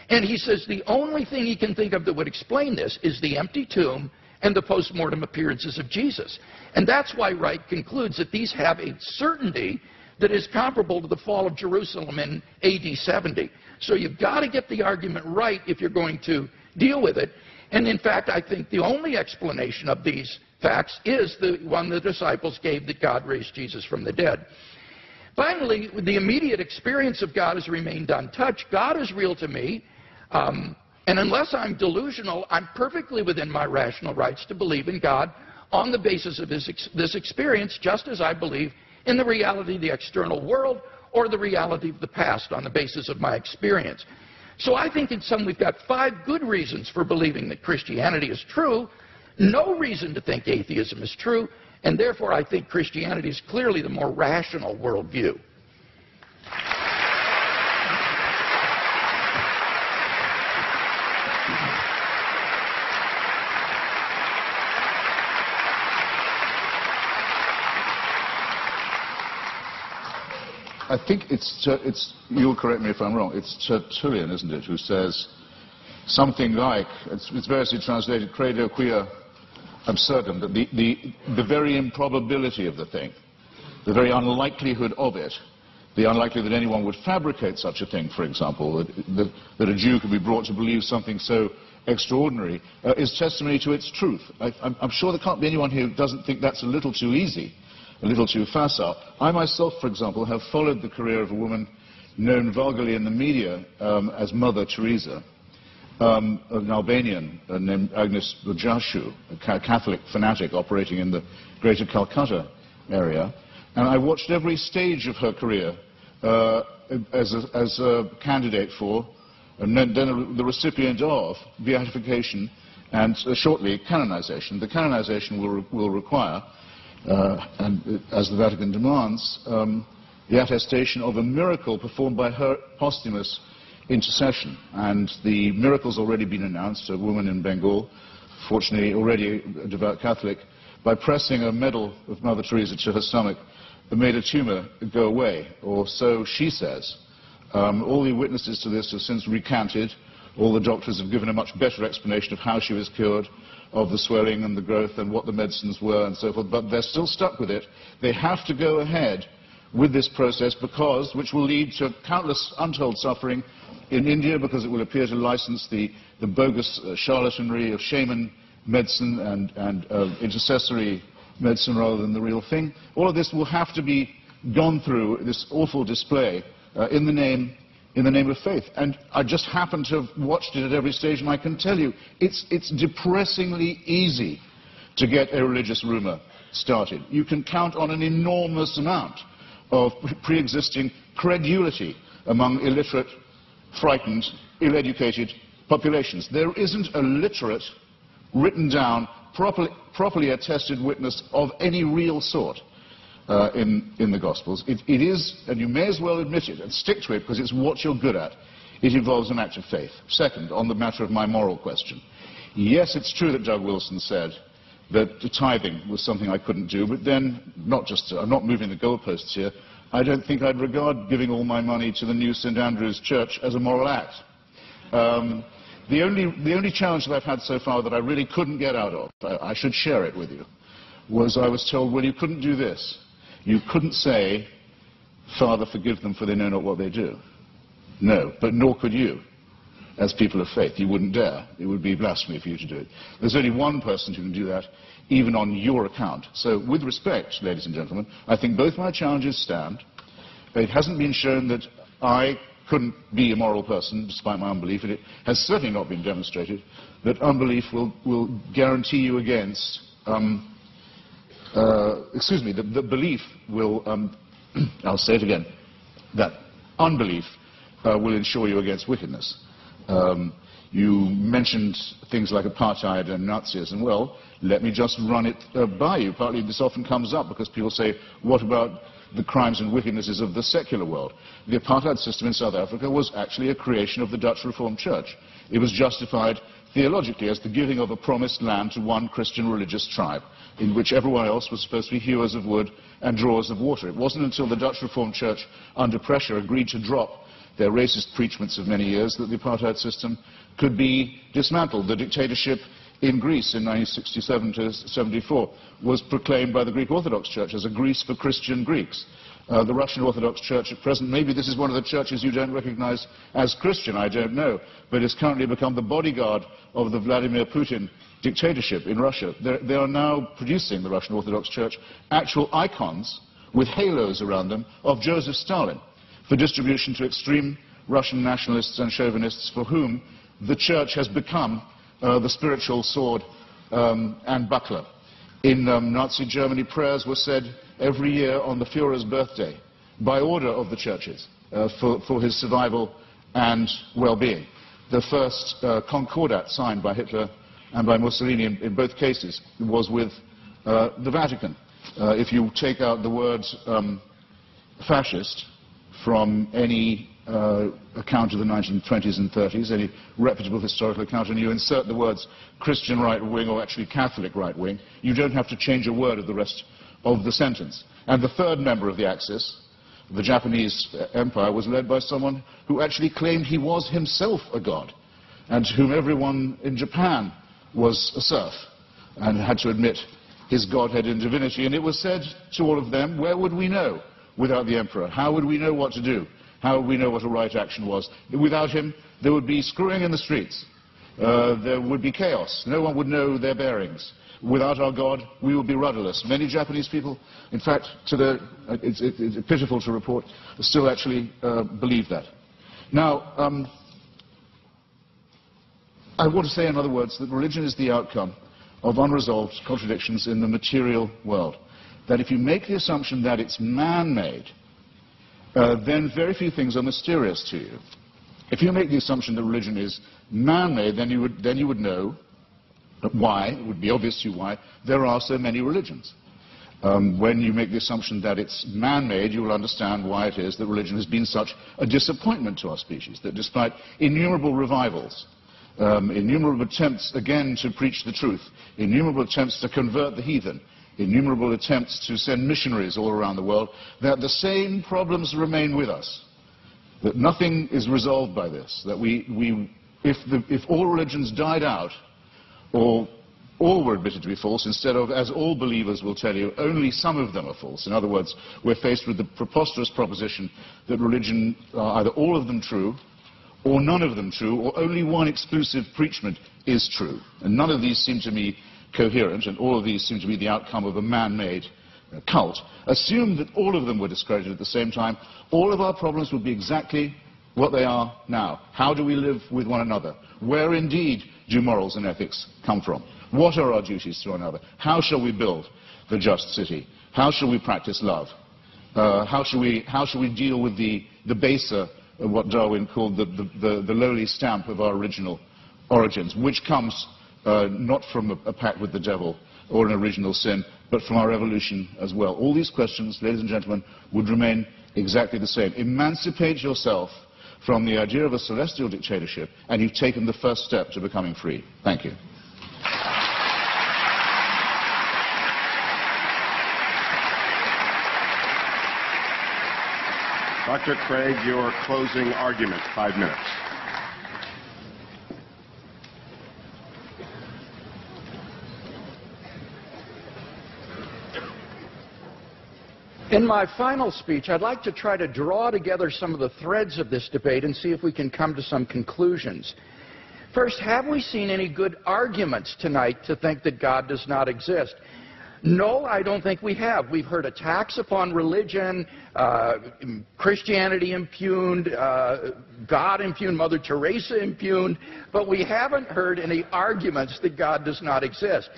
A: And he says the only thing he can think of that would explain this is the empty tomb and the post-mortem appearances of Jesus. And that's why Wright concludes that these have a certainty that is comparable to the fall of Jerusalem in AD 70. So you've got to get the argument right if you're going to deal with it. And in fact, I think the only explanation of these facts is the one the disciples gave, that God raised Jesus from the dead. Finally, the immediate experience of God has remained untouched. God is real to me, and unless I'm delusional, I'm perfectly within my rational rights to believe in God on the basis of this experience, just as I believe in the reality of the external world or the reality of the past on the basis of my experience. So I think in sum we've got 5 good reasons for believing that Christianity is true, no reason to think atheism is true, and therefore I think Christianity is clearly the more rational worldview.
B: I think it's, you'll correct me if I'm wrong, it's Tertullian, isn't it, who says something like, it's variously translated, credo quia absurdum, that the very improbability of the thing, the very unlikelihood of it, the unlikelihood that anyone would fabricate such a thing, for example, that a Jew could be brought to believe something so extraordinary, is testimony to its truth. I'm sure there can't be anyone who doesn't think that's a little too easy, a little too facile. I myself, for example, have followed the career of a woman known vulgarly in the media as Mother Teresa, an Albanian named Agnes Bujashu, a Catholic fanatic operating in the greater Calcutta area. And I watched every stage of her career as a candidate for, and then the recipient of, beatification and shortly canonization. The canonization will require, and as the Vatican demands, the attestation of a miracle performed by her posthumous intercession. And the miracle's already been announced. A woman in Bengal, fortunately already a devout Catholic, by pressing a medal of Mother Teresa to her stomach, made a tumor go away, or so she says. All the witnesses to this have since recanted. All the doctors have given a much better explanation of how she was cured, of the swelling and the growth and what the medicines were and so forth, but they're still stuck with it. They have to go ahead with this process because, which will lead to countless untold suffering in India, because it will appear to license the bogus charlatanry of shaman medicine and intercessory medicine rather than the real thing. All of this will have to be gone through, this awful display, in the name of faith. And I just happen to have watched it at every stage, and I can tell you, it's depressingly easy to get a religious rumor started. You can count on an enormous amount of pre-existing credulity among illiterate, frightened, ill-educated populations. There isn't a literate, written down, properly attested witness of any real sort in the Gospels. It is, and you may as well admit it and stick to it because it's what you're good at, it involves an act of faith. Second, on the matter of my moral question, yes, it's true that Doug Wilson said that tithing was something I couldn't do, but then, I'm not moving the goalposts here, I don't think I'd regard giving all my money to the new St. Andrew's Church as a moral act. The only challenge that I've had so far that I really couldn't get out of, I should share it with you, was I was told, well, you couldn't do this. You couldn't say, Father, forgive them for they know not what they do. No, but nor could you, as people of faith. You wouldn't dare. It would be blasphemy for you to do it. There's only one person who can do that, even on your account. So, with respect, ladies and gentlemen, I think both my challenges stand. It hasn't been shown that I couldn't be a moral person, despite my unbelief, and it has certainly not been demonstrated that unbelief will guarantee you against, the belief will, I'll say it again, that unbelief will ensure you against wickedness. You mentioned things like apartheid and Nazism. Well, let me just run it by you. Partly this often comes up because people say, what about the crimes and wickednesses of the secular world? The apartheid system in South Africa was actually a creation of the Dutch Reformed Church. It was justified theologically as the giving of a promised land to one Christian religious tribe, in which everyone else was supposed to be hewers of wood and drawers of water. It wasn't until the Dutch Reformed Church, under pressure, agreed to drop their racist preachments of many years that the apartheid system could be dismantled. The dictatorship in Greece in 1967 to 74 was proclaimed by the Greek Orthodox Church as a Greece for Christian Greeks. The Russian Orthodox Church at present, maybe this is one of the churches you don't recognize as Christian, I don't know, but has currently become the bodyguard of the Vladimir Putin dictatorship in Russia. They are now producing, the Russian Orthodox Church, actual icons with halos around them of Joseph Stalin for distribution to extreme Russian nationalists and chauvinists for whom the church has become the spiritual sword and buckler. In Nazi Germany, prayers were said every year on the Führer's birthday by order of the churches for his survival and well-being. The first concordat signed by Hitler and by Mussolini in both cases was with the Vatican. If you take out the word fascist from any account of the 1920s and 30s, any reputable historical account, and you insert the words Christian right wing or actually Catholic right wing, you don't have to change a word of the rest of the sentence. And the third member of the Axis, the Japanese Empire, was led by someone who actually claimed he was himself a god, and to whom everyone in Japan was a serf, and had to admit his godhead and divinity. And it was said to all of them, where would we know without the emperor? How would we know what to do? How would we know what a right action was? Without him, there would be screwing in the streets. There would be chaos. No one would know their bearings. Without our God, we would be rudderless. Many Japanese people, in fact, it's pitiful to report, still actually believe that. Now, I want to say, in other words, that religion is the outcome of unresolved contradictions in the material world. That if you make the assumption that it's man-made, then very few things are mysterious to you. If you make the assumption that religion is man-made, then you would know why, it would be obvious to you why, there are so many religions. When you make the assumption that it's man-made, you will understand why it is that religion has been such a disappointment to our species, that despite innumerable revivals, innumerable attempts again to preach the truth, innumerable attempts to convert the heathen, innumerable attempts to send missionaries all around the world, that the same problems remain with us, that nothing is resolved by this, that if all religions died out, or all were admitted to be false, instead of, as all believers will tell you, only some of them are false. In other words, we're faced with the preposterous proposition that religion are either all of them true, or none of them true, or only one exclusive preachment is true. And none of these seem to me coherent, and all of these seem to be the outcome of a man-made cult. Assume that all of them were discredited at the same time, all of our problems would be exactly what they are now? How do we live with one another? Where indeed do morals and ethics come from? What are our duties to one another? How shall we build the just city? How shall we practice love? How shall we deal with the baser, what Darwin called the lowly stamp of our original origins, which comes not from a pact with the devil or an original sin, but from our evolution as well? All these questions, ladies and gentlemen, would remain exactly the same. Emancipate yourself from the idea of a celestial dictatorship, and you've taken the first step to becoming free. Thank you.
C: Dr. Craig, your closing argument, 5 minutes.
A: In my final speech, I'd like to try to draw together some of the threads of this debate and see if we can come to some conclusions. First, have we seen any good arguments tonight to think that God does not exist? No, I don't think we have. We've heard attacks upon religion, Christianity impugned, God impugned, Mother Teresa impugned, but we haven't heard any arguments that God does not exist.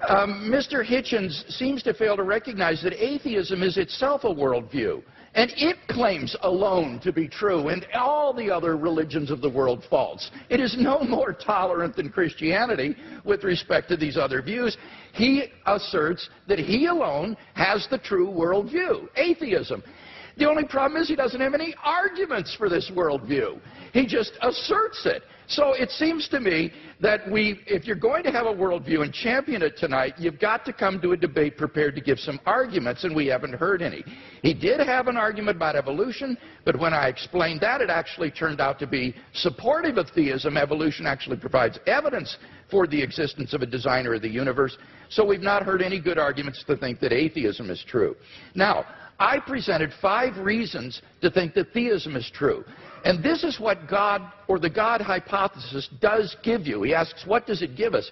A: Mr. Hitchens seems to fail to recognize that atheism is itself a worldview, and it claims alone to be true, and all the other religions of the world false. It is no more tolerant than Christianity with respect to these other views. He asserts that he alone has the true worldview, atheism. The only problem is he doesn't have any arguments for this worldview. He just asserts it. So it seems to me that if you're going to have a worldview and champion it tonight, you've got to come to a debate prepared to give some arguments, and we haven't heard any. He did have an argument about evolution, but when I explained that, it actually turned out to be supportive of theism. Evolution actually provides evidence for the existence of a designer of the universe. So we've not heard any good arguments to think that atheism is true. Now, I presented 5 reasons to think that theism is true. And this is what God, or the God hypothesis, does give you. He asks, what does it give us?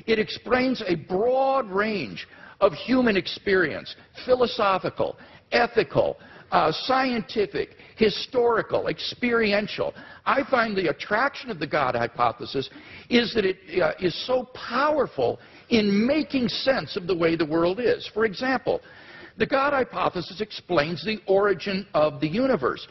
A: It explains a broad range of human experience, philosophical, ethical, scientific, historical, experiential. I find the attraction of the God hypothesis is that it is so powerful in making sense of the way the world is. For example, the God hypothesis explains the origin of the universe.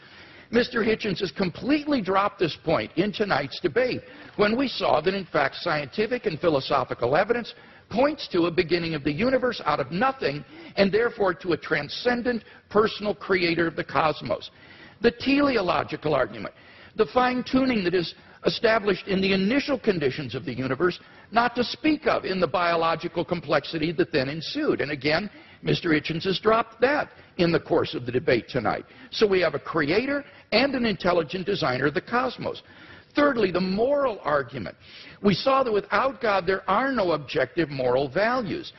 A: Mr. Hitchens has completely dropped this point in tonight's debate when we saw that, in fact, scientific and philosophical evidence points to a beginning of the universe out of nothing, and therefore to a transcendent personal creator of the cosmos. The teleological argument, the fine-tuning that is established in the initial conditions of the universe, not to speak of in the biological complexity that then ensued. And again, Mr. Hitchens has dropped that in the course of the debate tonight. So we have a creator and an intelligent designer of the cosmos. Thirdly, the moral argument. We saw that without God, there are no objective moral values.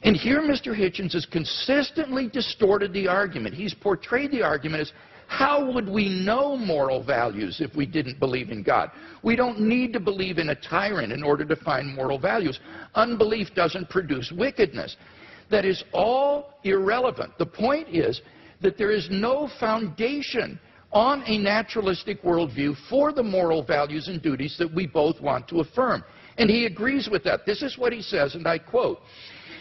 A: And here Mr. Hitchens has consistently distorted the argument. He's portrayed the argument as, how would we know moral values if we didn't believe in God? We don't need to believe in a tyrant in order to find moral values. Unbelief doesn't produce wickedness. That is all irrelevant. The point is that there is no foundation on a naturalistic worldview for the moral values and duties that we both want to affirm. And he agrees with that. This is what he says, and I quote.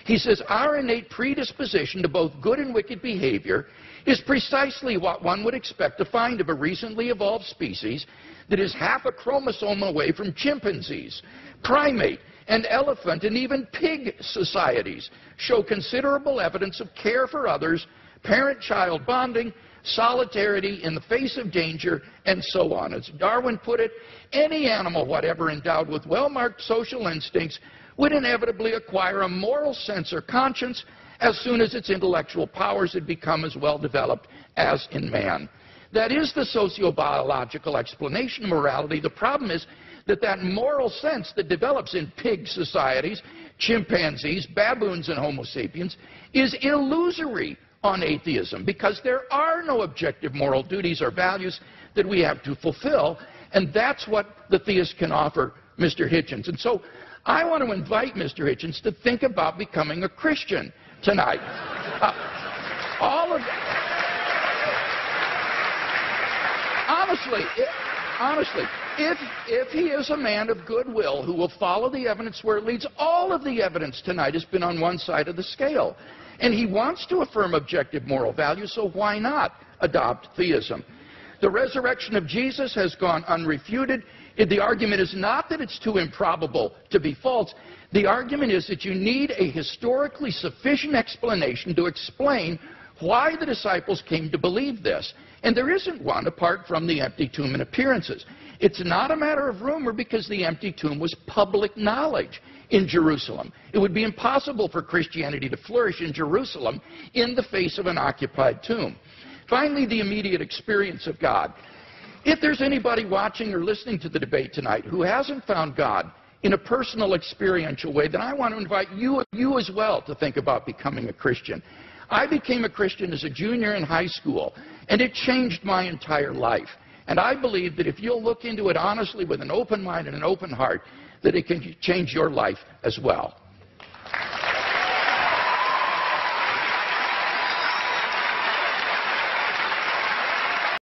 A: He says, our innate predisposition to both good and wicked behavior is precisely what one would expect to find of a recently evolved species that is half a chromosome away from chimpanzees. Primate and elephant and even pig societies show considerable evidence of care for others, parent-child bonding, solidarity in the face of danger, and so on. As Darwin put it, any animal whatever endowed with well-marked social instincts would inevitably acquire a moral sense or conscience as soon as its intellectual powers had become as well developed as in man. That is the sociobiological explanation of morality. The problem is that moral sense that develops in pig societies, chimpanzees, baboons, and Homo sapiens is illusory on atheism, because there are no objective moral duties or values that we have to fulfill, and that's what the theist can offer Mr. Hitchens. And so I want to invite Mr. Hitchens to think about becoming a Christian tonight. honestly, if he is a man of goodwill who will follow the evidence where it leads, all of the evidence tonight has been on one side of the scale. And he wants to affirm objective moral values, so why not adopt theism? The resurrection of Jesus has gone unrefuted. The argument is not that it's too improbable to be false. The argument is that you need a historically sufficient explanation to explain why the disciples came to believe this. And there isn't one apart from the empty tomb and appearances. It's not a matter of rumor because the empty tomb was public knowledge in Jerusalem. It would be impossible for Christianity to flourish in Jerusalem in the face of an occupied tomb. Finally, the immediate experience of God. If there's anybody watching or listening to the debate tonight who hasn't found God in a personal, experiential way, then I want to invite you as well to think about becoming a Christian. I became a Christian as a junior in high school, and it changed my entire life. And I believe that if you'll look into it honestly with an open mind and an open heart, that it can change your life as well.